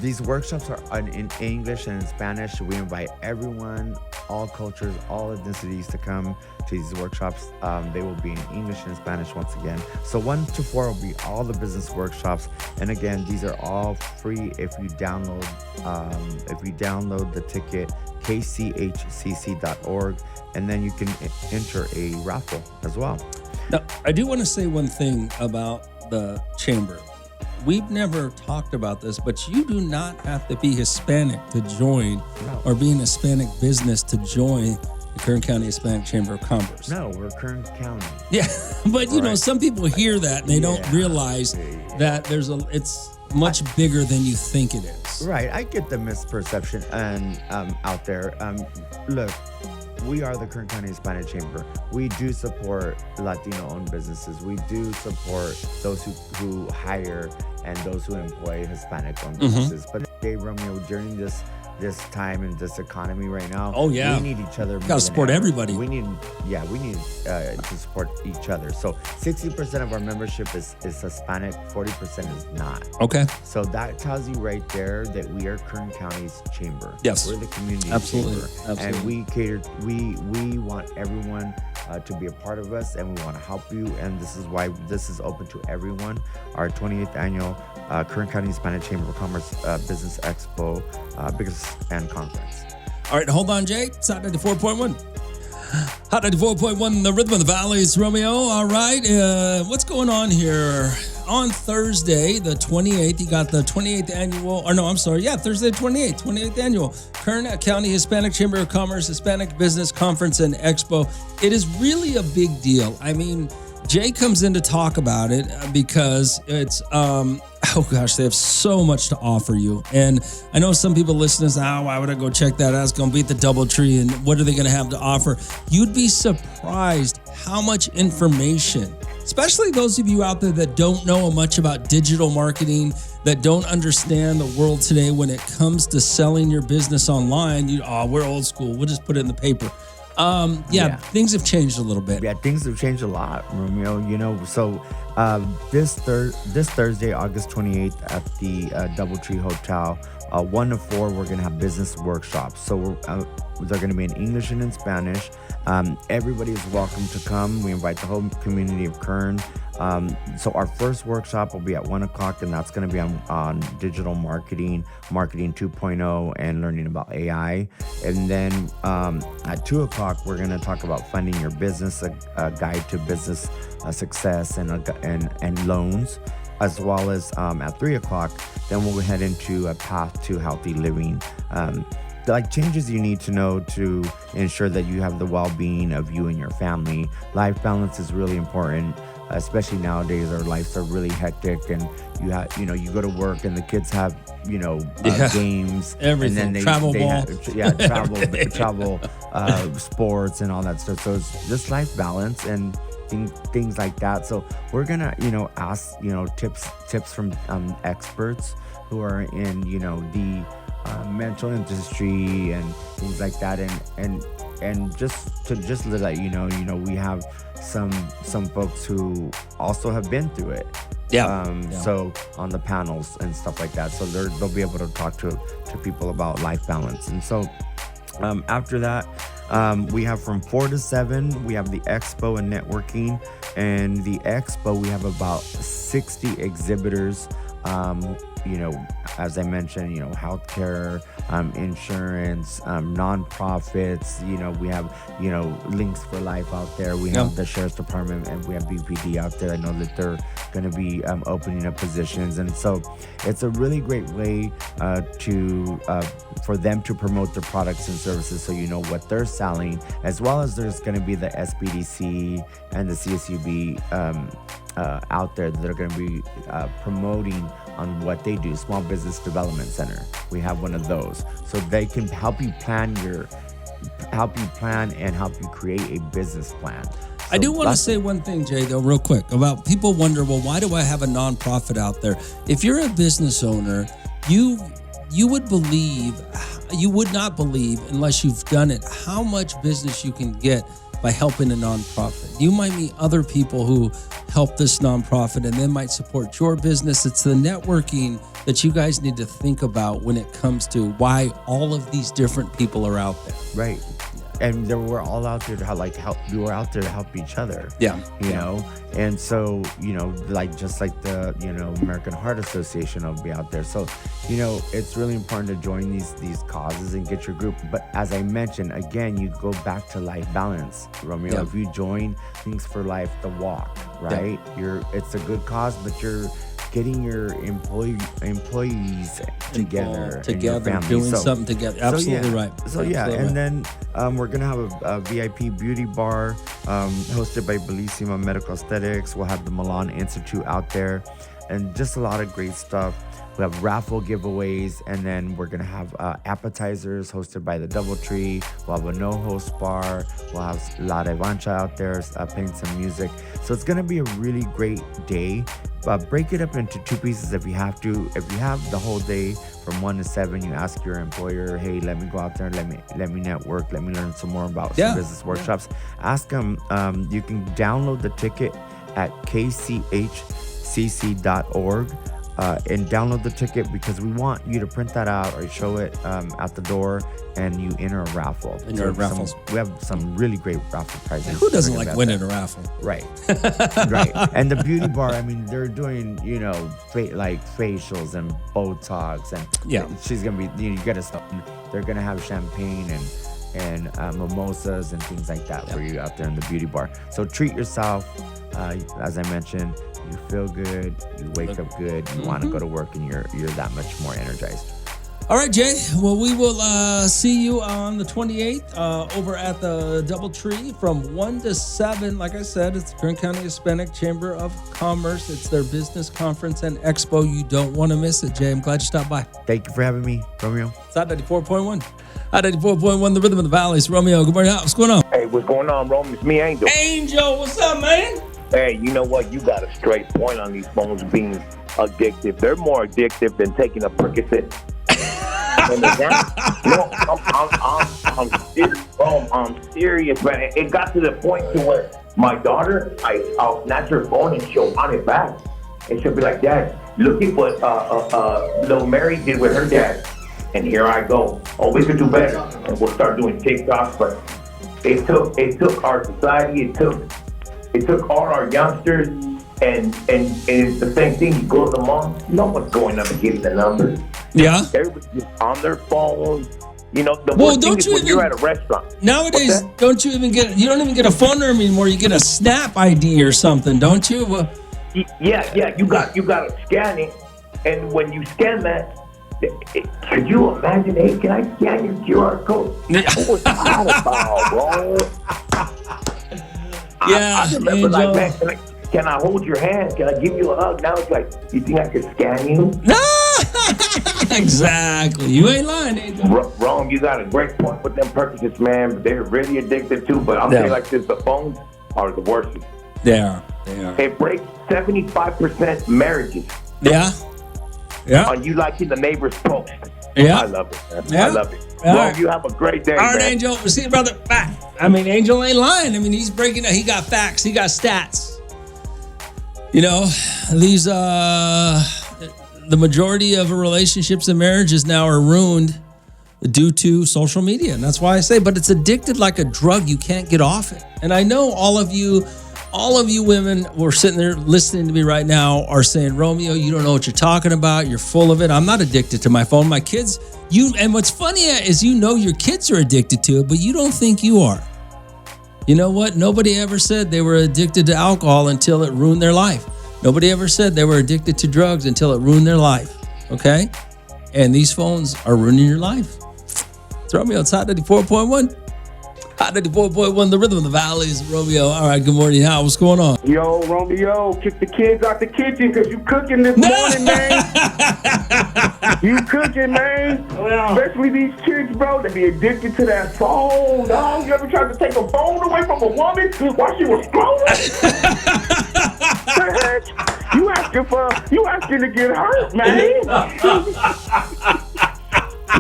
these workshops are in English and in Spanish. We invite everyone, all cultures, all ethnicities to come to these workshops. They will be in English and Spanish once again. So 1 to 4 will be all the business workshops. And again, these are all free if you download the ticket, kchcc.org, and then you can enter a raffle as well. Now, I do want to say one thing about the chamber. We've never talked about this, but you do not have to be Hispanic to join, or be an Hispanic business to join the Kern County Hispanic Chamber of Commerce. No, we're Kern County. Yeah, but some people hear that and they don't realize that it's much bigger than you think it is. Right, I get the misperception out there. Look, we are the Kern County Hispanic Chamber. We do support Latino-owned businesses. We do support those who hire and those who employ Hispanic-owned businesses. But today, Romeo, during this time in this economy right now, we need each other. Got to support everybody. We need to support each other. So 60% of our membership is Hispanic, 40% is not. Okay. So that tells you right there that we are Kern County's chamber. Yes. We're the community chamber. And we want everyone to be a part of us, and we want to help you. And this is why this is open to everyone. Our 28th annual Kern County Hispanic Chamber of Commerce Business Expo and Conference. All right, hold on, Jay. It's Hot 94.1. Hot 94.1, the Rhythm of the Valley. It's Romeo. All right, what's going on here? On Thursday, the 28th, you got the 28th annual, Thursday, 28th annual Kern County Hispanic Chamber of Commerce Hispanic Business Conference and Expo. It is really a big deal. I mean, Jay comes in to talk about it because it's, they have so much to offer you. And I know some people listening say, why would I go check that out? It's going to be at the Doubletree, and what are they going to have to offer? You'd be surprised how much information, especially those of you out there that don't know much about digital marketing, that don't understand the world today when it comes to selling your business online. We're old school. We'll just put it in the paper. Things have changed a little bit. Yeah, things have changed a lot, Romeo. So this Thursday, August 28th at the Doubletree Hotel, 1 to 4, we're going to have business workshops. So They're going to be in English and in Spanish. Everybody is welcome to come. We invite the whole community of Kern. So our first workshop will be at 1 o'clock, and that's going to be on digital marketing 2.0, and learning about AI. And then at 2 o'clock, we're going to talk about funding your business, a guide to business success and loans, as well as at 3 o'clock, then we'll head into a path to healthy living. Like changes you need to know to ensure that you have the well-being of you and your family. Life balance is really important, especially nowadays. Our lives are really hectic, and you go to work and the kids have games, everything, and then travel ball, travel sports and all that stuff. So it's just life balance and things like that. So we're gonna ask tips from experts who are in the mental industry and things like that, and just to let you know, we have some folks who also have been through it. So on the panels and stuff like that, so they'll be able to talk to people about life balance. And so after that, we have from 4 to 7, we have the expo and networking. And the expo, we have about 60 exhibitors. As I mentioned, healthcare, insurance, nonprofits. We have, Links for Life out there. We have the Sheriff's Department, and we have BPD out there. I know that they're going to be opening up positions, and so it's a really great way for them to promote their products and services, so you know what they're selling, as well as there's going to be the SBDC and the CSUB out there that are going to be promoting on what they do. Small Business Development Center. We have one of those, so they can help you plan and help you create a business plan. So I do want to say one thing, Jay, though, real quick, about people wonder, well, why do I have a nonprofit out there? If you're a business owner, you would not believe, unless you've done it, how much business you can get by helping a nonprofit. You might meet other people who help this nonprofit and then might support your business. It's the networking that you guys need to think about when it comes to why all of these different people are out there. Right. And we're all out there to help. We were out there to help each other. Yeah. You know, and so just like the American Heart Association will be out there. So it's really important to join these causes and get your group. But as I mentioned, again, you go back to life balance, Romeo. Yeah. If you join Things for Life, the walk, right? Yeah. It's a good cause, but you're getting your employees together, and your family. Doing something together. Absolutely right. So and then we're gonna have a VIP beauty bar hosted by Bellissima Medical Aesthetics. We'll have the Milan Institute out there, and just a lot of great stuff. We have raffle giveaways, and then we're gonna have appetizers hosted by the DoubleTree. We'll have a no-host bar. We'll have La Revancha out there playing some music. So it's gonna be a really great day. Break it up into 2 pieces if you have to. If you have the whole day from 1 to 7, you ask your employer, hey, let me go out there, let me network, let me learn some more about some business workshops. Ask them. You can download the ticket at kchcc.org. And download the ticket, because we want you to print that out or show it at the door, and you enter a raffle. We have some really great raffle prizes. Who doesn't like winning a raffle? Right. Right. And the beauty bar, I mean, they're doing, like facials and Botox, and she's going to be, you got to stop. They're going to have champagne and mimosas and things like that for you out there in the beauty bar. So treat yourself. As I mentioned, you feel good, you wake up good, you want to go to work, and you're that much more energized. All right, Jay. Well, we will see you on the 28th over at the DoubleTree from 1 to 7. Like I said, it's the Kern County Hispanic Chamber of Commerce. It's their business conference and expo. You don't want to miss it, Jay. I'm glad you stopped by. Thank you for having me, Romeo. It's at 94.1. At 94.1, the Rhythm of the Valleys. Romeo, good morning. What's going on? Hey, what's going on, Romeo? It's me, Angel. Angel, what's up, man? Hey, you know what? You got a straight point on these phones being addictive. They're more addictive than taking a Percocet. I'm serious, man. It got to the point to where my daughter, I'll snatch her phone and she'll on it back. And she'll be like, Dad, look at what little Mary did with her dad. And here I go. Oh, we could do better, and we'll start doing TikToks. But it took our society. It took all our youngsters, and it's the same thing. You go to the mall, no one's going up and getting the numbers. Yeah. Everybody's just on their phones. You know, the Well, worst thing don't is you when even- you're at a restaurant. Nowadays, don't you even get a phone number anymore. You get a Snap ID or something, don't you? Well, Yeah, you got to scan it, and when you scan that, could you imagine? Hey, can I scan your QR code? What was that about, bro? Yeah, I remember Angel. like, man, can I hold your hand? Can I give you a hug? Now it's like, you think I could scan you? No, exactly. You ain't lying, Angel. Rome, you got a great point with them purchases, man. But they're really addictive too. But I'm saying like this: the phones are the worst. They are. It breaks 75% marriages. Yeah. On you liking the neighbor's post. Yeah. I love it, man. Yeah. I love it. All Rome, right. you have a great day, All right, man. Angel. We'll see you, brother. Bye. I mean, Angel ain't lying. I mean, he's breaking it. He got facts. He got stats. You know, these, the majority of relationships and marriages now are ruined due to social media. And that's why I say, but it's addicted like a drug. You can't get off it. And I know all of you women who are sitting there listening to me right now are saying, Romeo, you don't know what you're talking about. You're full of it. I'm not addicted to my phone. My kids, and what's funny is your kids are addicted to it, but you don't think you are. You know what? Nobody ever said they were addicted to alcohol until it ruined their life. Nobody ever said they were addicted to drugs until it ruined their life. Okay? And these phones are ruining your life. It's Romeo. It's Hot 94.1. Hot 94.1, the rhythm of the valleys. Romeo. All right, good morning. How? What's going on? Yo, Romeo, kick the kids out the kitchen because you cooking this morning, man. You cooking, man. Especially these kids, bro, they be addicted to that phone, dog. You ever tried to take a phone away from a woman while she was scrolling? The heck? You asking to get hurt, man.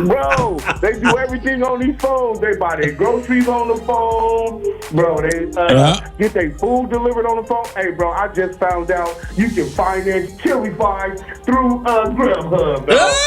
Bro, they do everything on these phones. They buy their groceries on the phone. Bro, they get their food delivered on the phone. Hey, bro, I just found out you can finance chili fries through Grubhub, dog.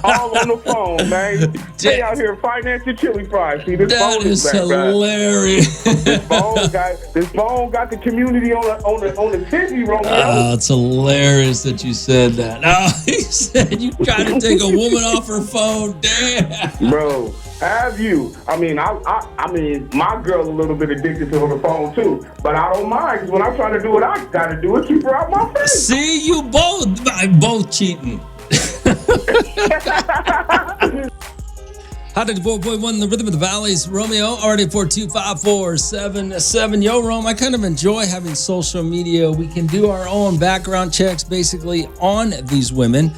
All on the phone, man. They out here financing chili fries. See, this That phone is back, hilarious. This phone got the community on the tizzy, Romeo. Oh, it's hilarious that you said that. Oh, he said you tried to take a woman off her phone. Damn. Bro, have you? I mean, I mean, my girl's a little bit addicted to her phone too, but I don't mind because when I'm trying to do what I gotta do, it keep her out my face. See, you both cheating. Hot 94.1, the rhythm of the valleys. Romeo, already 4254777. Yo, Rome, I kind of enjoy having social media. We can do our own background checks basically on these women.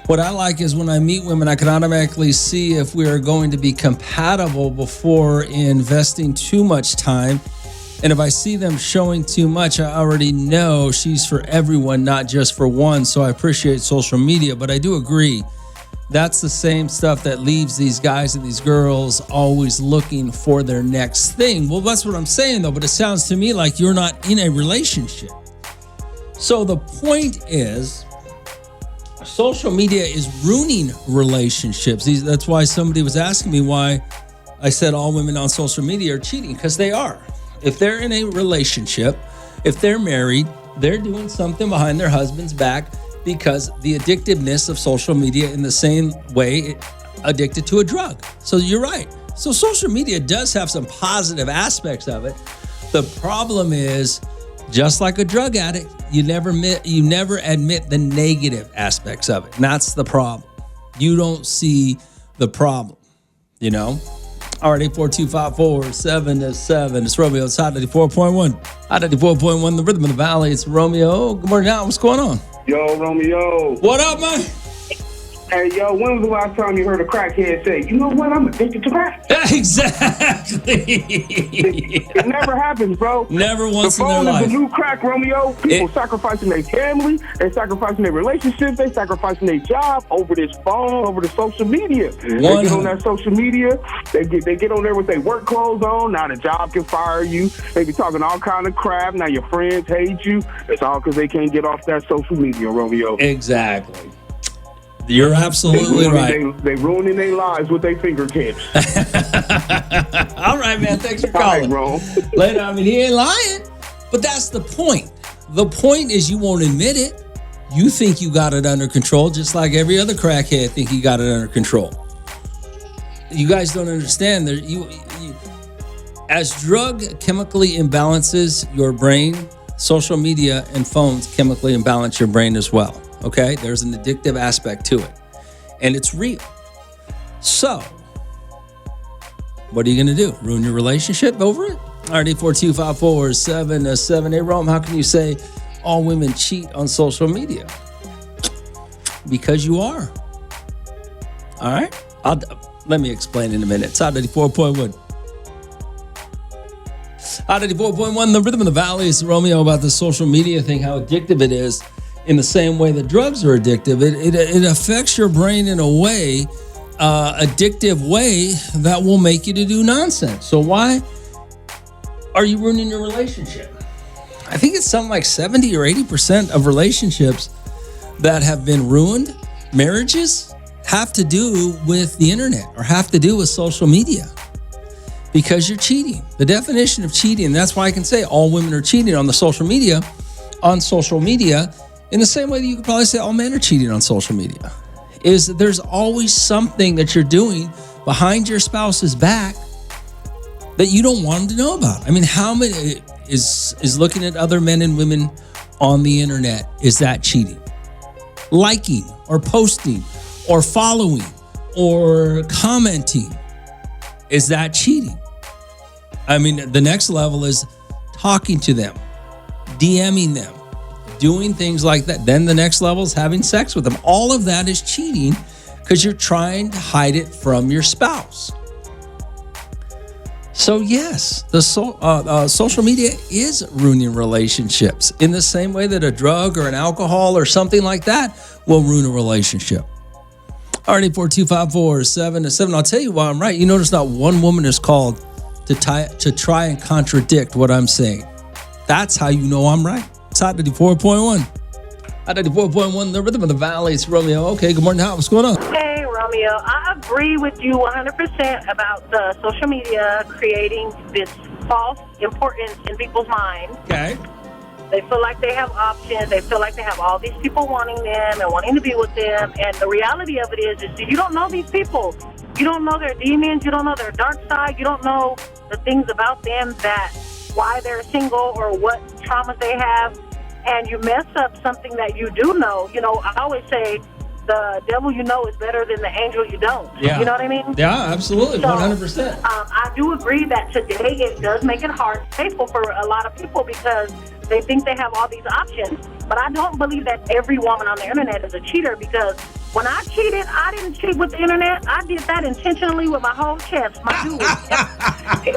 What I like is when I meet women, I can automatically see if we are going to be compatible before investing too much time. And if I see them showing too much, I already know she's for everyone, not just for one. So I appreciate social media, but I do agree. That's the same stuff that leaves these guys and these girls always looking for their next thing. Well, that's what I'm saying, though, but it sounds to me like you're not in a relationship. So the point is, social media is ruining relationships. That's why somebody was asking me why I said all women on social media are cheating, because they are. If they're in a relationship, if they're married, they're doing something behind their husband's back because the addictiveness of social media in the same way addicted to a drug. So you're right. So social media does have some positive aspects of it. The problem is, just like a drug addict, you never admit the negative aspects of it. And that's the problem. You don't see the problem, you know? All right, 84254-777. It's Romeo. It's Hot 94.1. Hot 94.1, the rhythm of the valley. It's Romeo. Good morning, now. What's going on? Yo, Romeo. What up, man? Hey, yo, when was the last time you heard a crackhead say, you know what, I'm addicted to crack? Exactly. It never happens, bro. Never once the in their phone life. is the new crack, Romeo. People sacrificing their family, they sacrificing their relationships, they sacrificing their job over this phone, over the social media. They get on that social media, they get on there with their work clothes on. Now the job can fire you. They be talking all kind of crap. Now your friends hate you. It's all because they can't get off that social media, Romeo. Exactly. You're absolutely right. They ruining their lives with their fingertips. All right, man. Thanks for All right, calling. bro. Later, I mean, he ain't lying. But that's the point. The point is you won't admit it. You think you got it under control, just like every other crackhead think he got it under control. You guys don't understand. As drug chemically imbalances your brain, social media and phones chemically imbalance your brain as well. Okay? There's an addictive aspect to it. And it's real. So, what are you going to do? Ruin your relationship over it? All right, 842-547-78. Rome, how can you say all women cheat on social media? Because you are. All right? Let me explain in a minute. It's Hot 94.1. Hot 94.1, the rhythm of the valley. Is Romeo about the social media thing, how addictive it is. In the same way that drugs are addictive, it affects your brain in a way, addictive way that will make you to do nonsense. So why are you ruining your relationship? I think it's something like 70 or 80% of relationships that have been ruined, marriages, have to do with the internet or have to do with social media because you're cheating. The definition of cheating, that's why I can say all women are cheating on social media, in the same way that you could probably say all men are cheating on social media, is that there's always something that you're doing behind your spouse's back that you don't want them to know about. I mean, how many is looking at other men and women on the internet, is that cheating? Liking or posting or following or commenting, is that cheating? I mean, the next level is talking to them, DMing them, doing things like that. Then the next level is having sex with them. All of that is cheating because you're trying to hide it from your spouse. So yes, the social media is ruining relationships in the same way that a drug or an alcohol or something like that will ruin a relationship. Already 42547-7. I'll tell you why I'm right. You notice not one woman is called to try and contradict what I'm saying. That's how you know I'm right. It's Hot 94.1. Hot 94.1, the rhythm of the valley. It's Romeo. Okay, good morning. What's going on? Hey, Romeo. I agree with you 100% about the social media creating this false importance in people's minds. Okay. They feel like they have options. They feel like they have all these people wanting them and wanting to be with them. And the reality of it is you don't know these people. You don't know their demons. You don't know their dark side. You don't know the things about them that why they're single or what traumas they have. And you mess up something that you do know. You know, I always say the devil you know is better than the angel you don't. Yeah. You know what I mean? Yeah, absolutely. So, 100%. I do agree that today it does make it hard, painful for a lot of people because they think they have all these options. But I don't believe that every woman on the internet is a cheater because when I cheated, I didn't cheat with the internet. I did that intentionally with my whole chest. My dude,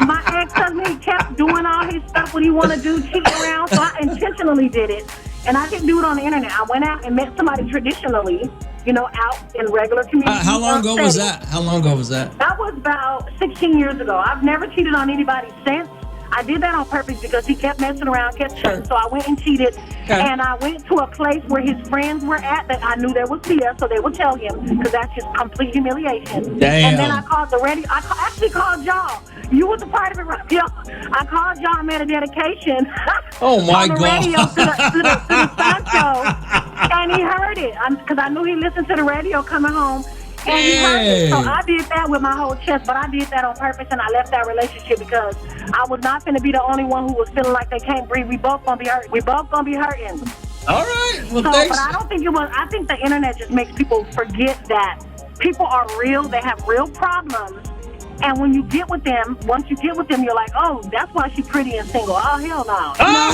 my ex-husband kept doing all his stuff what he want to do, cheating around, so I intentionally did it. And I didn't do it on the internet. I went out and met somebody traditionally, you know, out in regular community. How long ago was that? How long ago was that? That was about 16 years ago. I've never cheated on anybody since. I did that on purpose because he kept messing around, kept cheating. So I went and cheated. Okay. And I went to a place where his friends were at that I knew there was fear, so they would tell him because that's just complete humiliation. Damn. And then I called the radio. I actually called y'all. You was a part of it, right? Yeah. I called y'all and made a dedication. Oh my on the God. radio to the Sancho, and he heard it because I knew he listened to the radio coming home. And he heard it. So I did that with my whole chest, but I did that on purpose, and I left that relationship because I was not going to be the only one who was feeling like they can't breathe. We both going to be hurt. We both going to be hurting. All right. Well, so, thanks. but I don't think it was. I think the internet just makes people forget that people are real. They have real problems. And when you get with them, once you get with them, you're like, oh, that's why she's pretty and single. Oh, hell no. You know?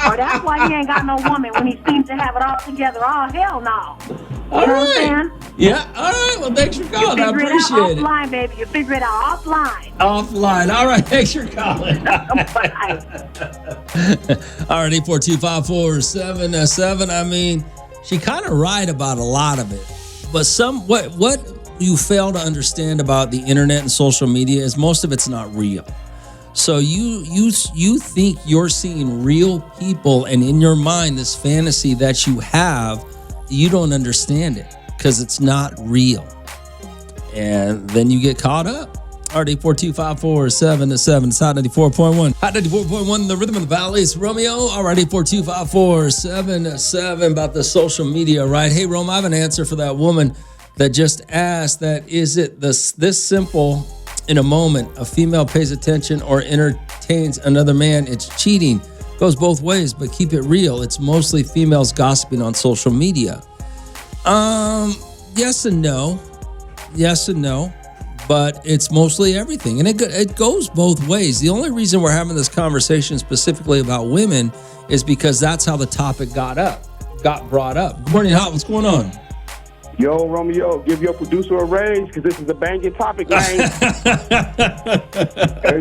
Or that's why he ain't got no woman when he seems to have it all together. Oh, hell no. You know what I'm saying? Yeah. All right. Well, thanks for calling. I appreciate it. Offline, baby. You figure it out offline. Offline. All right. Thanks for calling. Bye. All right. 842-547-7. I mean, she kind of right about a lot of it, but what you fail to understand about the internet and social media is most of it's not real. So you think you're seeing real people, and in your mind, this fantasy that you have, you don't understand it. because it's not real. And then you get caught up. RD42547-7. It's Hot 94.1. Hot 94.1, the rhythm of the valley. It's Romeo. RD42547-7 about the social media, right? Hey, Rome, I have an answer for that woman that just asked that, is it this simple? In a moment, a female pays attention or entertains another man, it's cheating. Goes both ways, but keep it real. It's mostly females gossiping on social media. Yes and no. Yes and no. But it's mostly everything. And it goes both ways. The only reason we're having this conversation specifically about women is because that's how the topic got brought up. Good morning, Hot. What's going on? Yo, Romeo, give your producer a raise because this is a banging topic, man. Hey,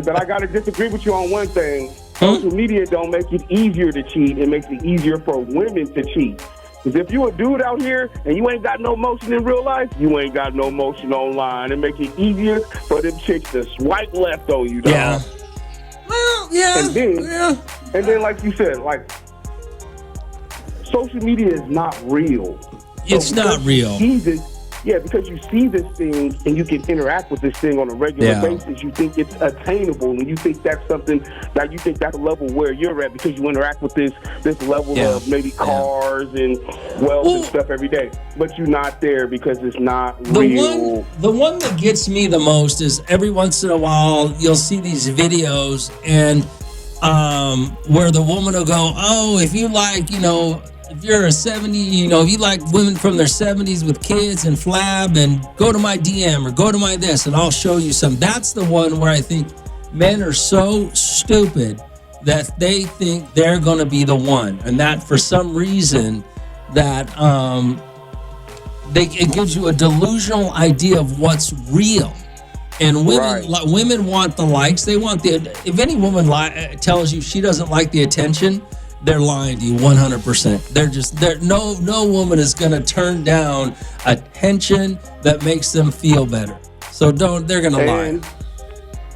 but I got to disagree with you on one thing. Social media don't make it easier to cheat. It makes it easier for women to cheat. Because if you a dude out here and you ain't got no motion in real life, you ain't got no motion online. It makes it easier for them chicks to swipe left on you, dog. Yeah. Well, yeah. And then, like you said, like, social media is not real. It's not real. Because you see this thing and you can interact with this thing on a regular basis. You think it's attainable, and you think that's something that you think that's a level where you're at because you interact with this level of maybe cars and wealth and stuff every day. But you're not there because it's not real. The one that gets me the most is every once in a while you'll see these videos and where the woman will go, oh, if you like, if you're a 70, if you like women from their 70s with kids and flab, and go to my DM or go to my this and I'll show you some. That's the one where I think men are so stupid that they think they're going to be the one. And that for some reason that it gives you a delusional idea of what's real. And women want the likes. They want if any woman tells you she doesn't like the attention, they're lying to you 100%. No woman is going to turn down attention that makes them feel better. So they're going to lie.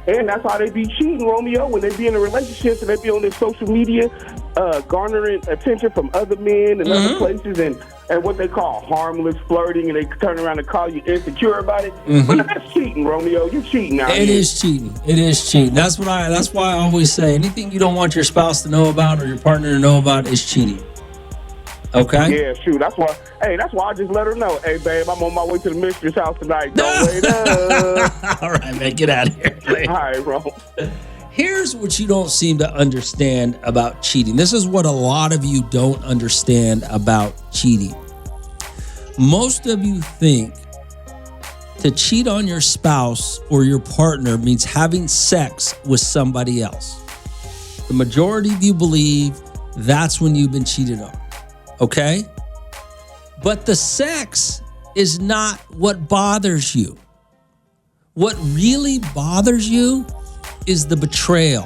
And that's how they be cheating, Romeo, when they be in a relationship and they be on their social media, garnering attention from other men and other places and what they call harmless flirting, and they turn around and call you insecure about it. But that's cheating, Romeo. You're cheating out here. It is cheating. That's why I always say anything you don't want your spouse to know about or your partner to know about is cheating. Okay? Yeah, shoot. That's why I just let her know. Hey, babe, I'm on my way to the mistress' house tonight. Don't wait up. All right, man. Get out of here. All right, bro. Here's what you don't seem to understand about cheating. This is what a lot of you don't understand about cheating. Most of you think to cheat on your spouse or your partner means having sex with somebody else. The majority of you believe that's when you've been cheated on. Okay? But the sex is not what bothers you. What really bothers you is the betrayal.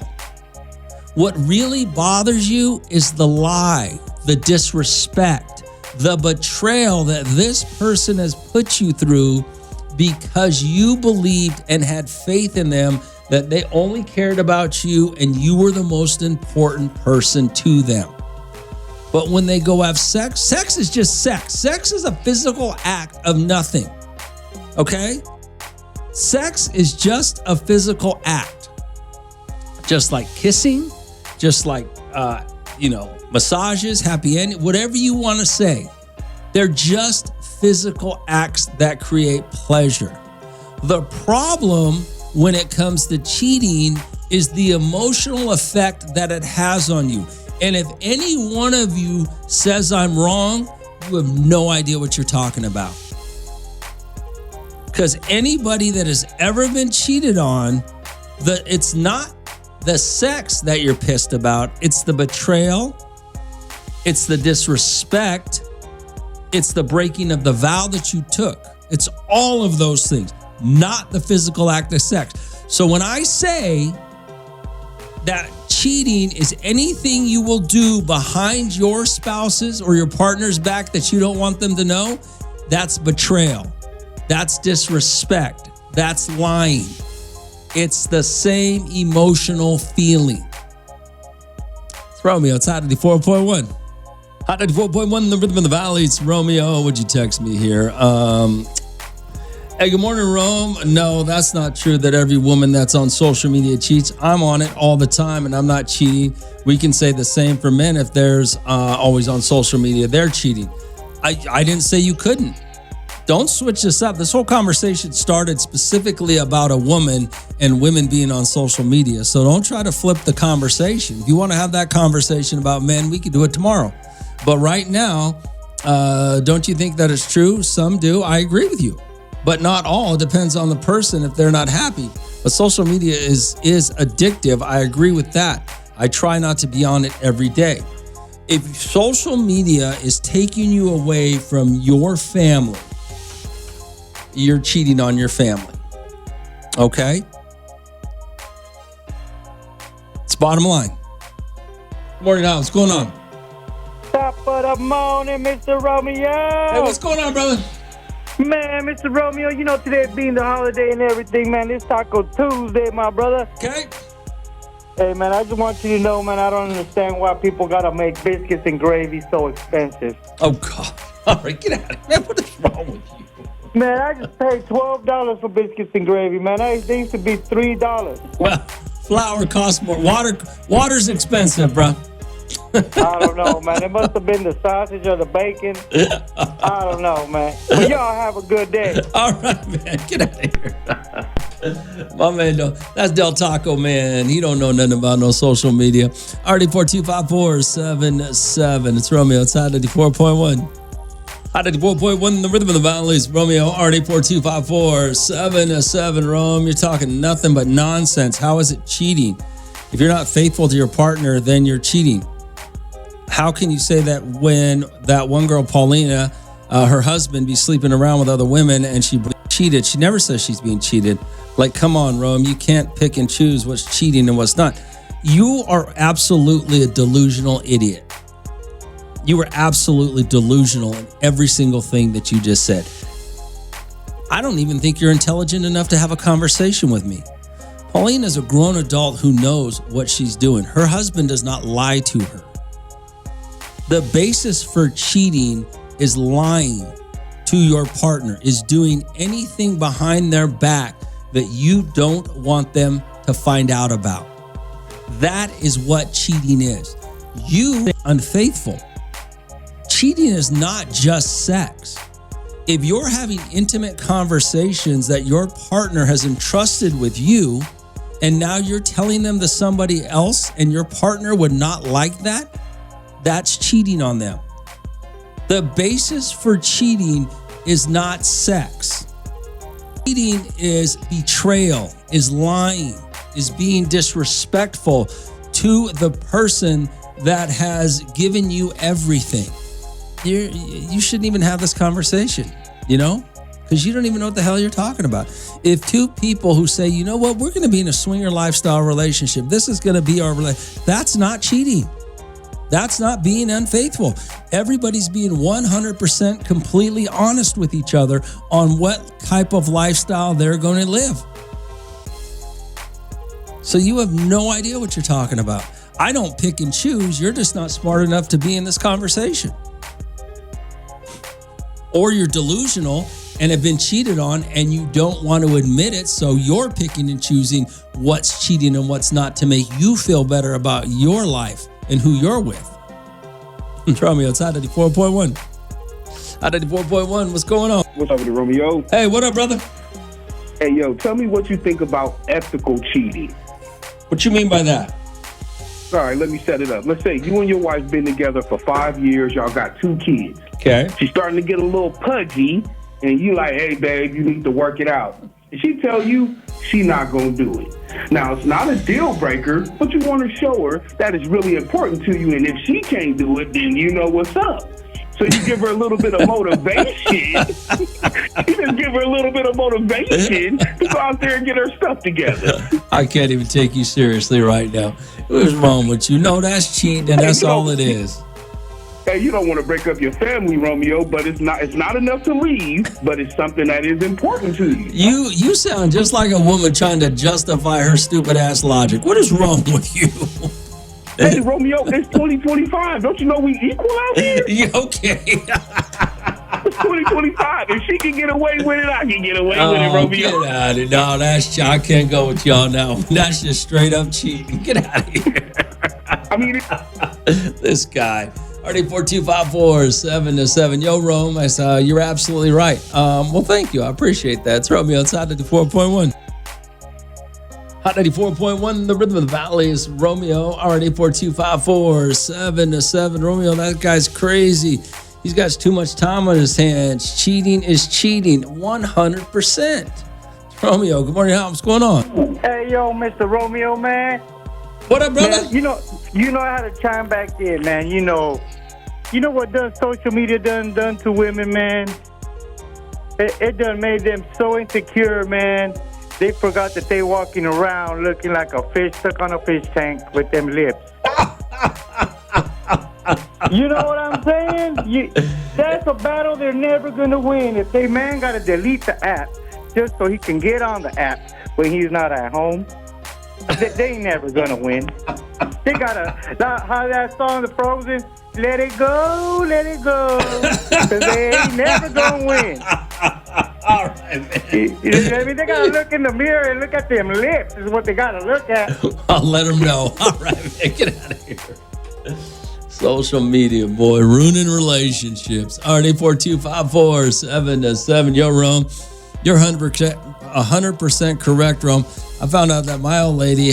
What really bothers you is the lie, the disrespect, the betrayal that this person has put you through because you believed and had faith in them that they only cared about you and you were the most important person to them. But when they go have sex, sex is just sex. Sex is a physical act of nothing. Okay? Sex is just a physical act. Just like kissing, just like, massages, happy ending, whatever you want to say. They're just physical acts that create pleasure. The problem when it comes to cheating is the emotional effect that it has on you. And if any one of you says I'm wrong, you have no idea what you're talking about. Because anybody that has ever been cheated on, it's not the sex that you're pissed about, it's the betrayal, it's the disrespect, it's the breaking of the vow that you took. It's all of those things, not the physical act of sex. So when I say that cheating is anything you will do behind your spouse's or your partner's back that you don't want them to know, that's betrayal. That's disrespect. That's lying. It's the same emotional feeling. It's Romeo. It's Hot 94.1. Hot 94.1, the Rhythm of the Valley. It's Romeo. Would you text me here? Hey, good morning, Rome. No, that's not true that every woman that's on social media cheats. I'm on it all the time, and I'm not cheating. We can say the same for men if there's always on social media. They're cheating. I didn't say you couldn't. Don't switch this up. This whole conversation started specifically about a woman and women being on social media. So don't try to flip the conversation. If you want to have that conversation about men, we can do it tomorrow. But right now, don't you think that it's true? Some do. I agree with you. But not all. It depends on the person if they're not happy. But social media is addictive. I agree with that. I try not to be on it every day. If social media is taking you away from your family, you're cheating on your family. Okay? It's bottom line. Morning, Al. What's going on? Top of the morning, Mr. Romeo. Hey, what's going on, brother? Man, Mr. Romeo, you know, today being the holiday and everything, man, it's Taco Tuesday, my brother. Okay. Hey, man, I just want you to know, man, I don't understand why people got to make biscuits and gravy so expensive. Oh, God. All right, get out of here, man. What is wrong with you? Man, I just paid $12 for biscuits and gravy, man. They used to be $3. Well, flour costs more. Water's expensive, bro. I don't know, man. It must have been the sausage or the bacon. I don't know, man. But y'all have a good day. All right, man. Get out of here. My man, that's Del Taco, man. He don't know nothing about no social media. RD425-477. It's Romeo. It's Hot 94.1. Hot 94.1, the Rhythm of the Valley. It's Romeo. RD425-477. Rome, you're talking nothing but nonsense. How is it cheating? If you're not faithful to your partner, then you're cheating. How can you say that when that one girl, Paulina, her husband be sleeping around with other women and she cheated? She never says she's being cheated. Like, come on, Rome. You can't pick and choose what's cheating and what's not. You are absolutely a delusional idiot. You were absolutely delusional in every single thing that you just said. I don't even think you're intelligent enough to have a conversation with me. Paulina's a grown adult who knows what she's doing. Her husband does not lie to her. The basis for cheating is lying to your partner, is doing anything behind their back that you don't want them to find out about. That is what cheating is. You are unfaithful. Cheating is not just sex. If you're having intimate conversations that your partner has entrusted with you, and now you're telling them to somebody else and your partner would not like that, that's cheating on them. The basis for cheating is not sex. Cheating is betrayal, is lying, is being disrespectful to the person that has given you everything. You shouldn't even have this conversation, you know? Because you don't even know what the hell you're talking about. If two people who say, you know what, we're going to be in a swinger lifestyle relationship, this is going to be our relationship, that's not cheating. That's not being unfaithful. Everybody's being 100% completely honest with each other on what type of lifestyle they're going to live. So you have no idea what you're talking about. I don't pick and choose. You're just not smart enough to be in this conversation. Or you're delusional and have been cheated on and you don't want to admit it, so you're picking and choosing what's cheating and what's not to make you feel better about your life and who you're with. Romeo, it's Hot 94.1. Hot 94.1, what's going on? What's up with Romeo? Hey, what up, brother? Hey, yo, tell me what you think about ethical cheating. What you mean by that? All right, let me set it up. Let's say you and your wife been together for 5 years. Y'all got 2 kids. Okay. She's starting to get a little pudgy, and you like, hey, babe, you need to work it out. And she tell you she not going to do it. Now, it's not a deal breaker, but you want to show her that it's really important to you. And if she can't do it, then you know what's up. So you give her a little bit of motivation. You just give her a little bit of motivation to go out there and get her stuff together. I can't even take you seriously right now. What's wrong with you? No, that's cheating, and that's all it is. Hey, you don't want to break up your family, Romeo, but it's not enough to leave, but it's something that is important to you. You sound just like a woman trying to justify her stupid ass logic. What is wrong with you? Hey, Romeo, it's 2025. Don't you know we equal out here? Okay. It's 2025. If she can get away with it, I can get away with it, Romeo. Get out of it. No, I can't go with y'all now. That's just straight up cheating. Get out of here. I mean, This guy. RD4254-7-7. Yo, Rome, you're absolutely right. Well, thank you. I appreciate that. It's Romeo. It's Hot 94.1. Hot 94.1, the rhythm of the valley is Romeo. RD4254-7-7. Romeo, that guy's crazy. He's got too much time on his hands. Cheating is cheating 100%. Romeo, good morning. What's going on? Hey, yo, Mr. Romeo, man. What up, brother? Man, you know how to chime back in, man. You know what does social media done to women, man? It done made them so insecure, man. They forgot that they walking around looking like a fish stuck on a fish tank with them lips. You know what I'm saying? That's a battle they're never going to win. If they man got to delete the app just so he can get on the app when he's not at home, they ain't never going to win. They got to, how that song, The Frozen, let it go, let it go. Because they ain't never going to win. All right, man. I mean, they got to look in the mirror and look at them lips is what they got to look at. I'll let them know. All right, man. Get out of here. Social media, boy, ruining relationships. RD4254-7-7. Yo, Rome, you're 100% correct, Rome. I found out that my old lady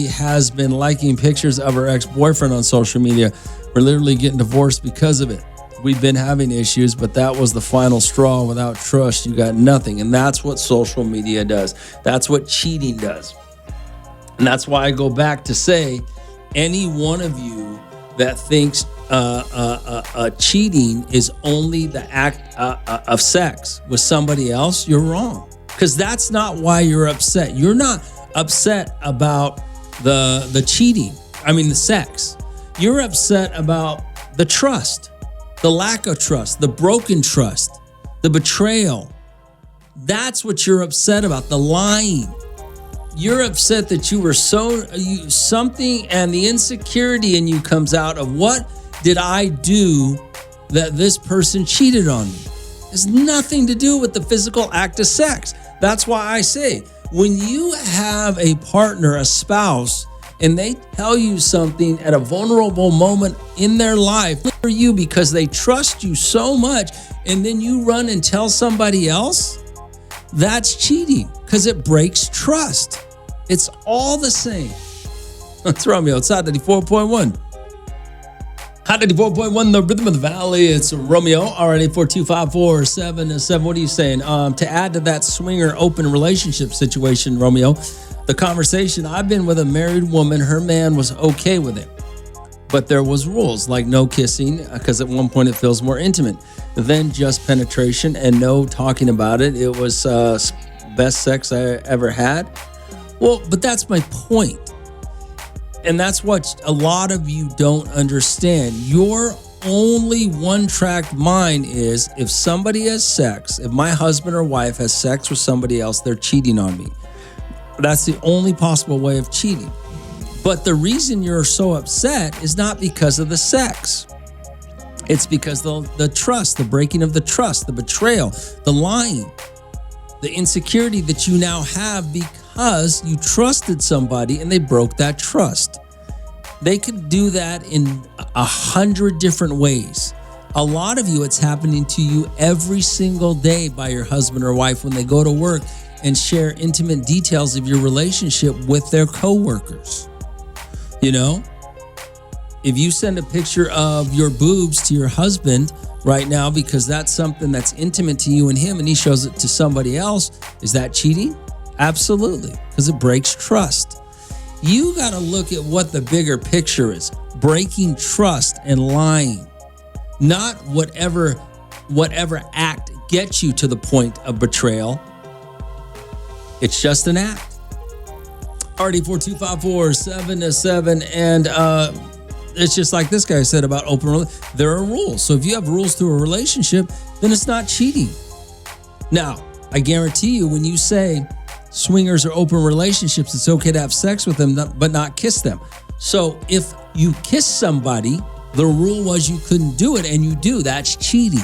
has been liking pictures of her ex-boyfriend on social media. We're literally getting divorced because of it. We've been having issues, but that was the final straw. Without trust, you got nothing. And that's what social media does. That's what cheating does. And that's why I go back to say, any one of you that thinks cheating is only the act of sex with somebody else, you're wrong. Because that's not why you're upset. You're not upset about the cheating. The sex. You're upset about the trust, the lack of trust, the broken trust, the betrayal. That's what you're upset about, the lying. You're upset that you were something, and the insecurity in you comes out of, what did I do that this person cheated on me? It has nothing to do with the physical act of sex. That's why I say, when you have a partner, a spouse, and they tell you something at a vulnerable moment in their life for you because they trust you so much, and then you run and tell somebody else, that's cheating because it breaks trust. It's all the same. That's Romeo. It's Hot 94.1. Hot 94.1, the rhythm of the valley. It's Romeo. Alright, 4254-7-7. What are you saying? To add to that swinger open relationship situation, Romeo, the conversation, I've been with a married woman. Her man was okay with it, but there was rules like no kissing, because at one point it feels more intimate, then just penetration and no talking about it. It was best sex I ever had. Well, but that's my point. And that's what a lot of you don't understand. Your only one-track mind is, if somebody has sex, if my husband or wife has sex with somebody else, they're cheating on me. That's the only possible way of cheating. But the reason you're so upset is not because of the sex. It's because the trust, the breaking of the trust, the betrayal, the lying, the insecurity that you now have because you trusted somebody and they broke that trust. They could do that in 100 different ways. A lot of you, it's happening to you every single day by your husband or wife when they go to work and share intimate details of your relationship with their coworkers. You know, if you send a picture of your boobs to your husband right now because that's something that's intimate to you and him, and he shows it to somebody else, is that cheating? Absolutely, because it breaks trust. You got to look at what the bigger picture is. Breaking trust and lying, not whatever act gets you to the point of betrayal. It's just an act. RD4254-7-7, and it's just like this guy said about open. There are rules. So if you have rules to a relationship, then it's not cheating. Now, I guarantee you, when you say swingers or open relationships, it's okay to have sex with them, but not kiss them. So if you kiss somebody, the rule was you couldn't do it, and you do. That's cheating.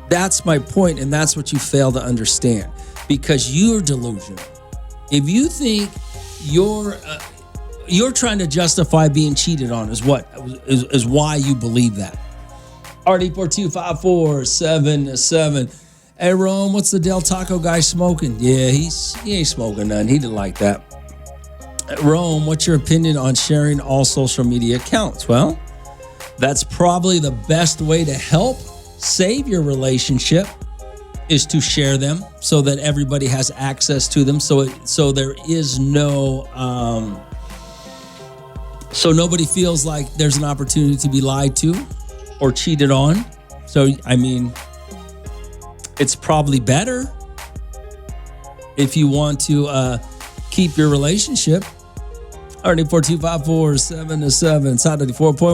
That's my point, and that's what you fail to understand, because you're delusional. If you think you're trying to justify being cheated on, is why you believe that. RD4254777. Hey, Rome, what's the Del Taco guy smoking? Yeah, he ain't smoking none. He didn't like that. Rome, what's your opinion on sharing all social media accounts? Well, that's probably the best way to help save your relationship, is to share them so that everybody has access to them. So there is no, so nobody feels like there's an opportunity to be lied to or cheated on. So, I mean, it's probably better if you want to keep your relationship. RD4254777, Saturday 4.1.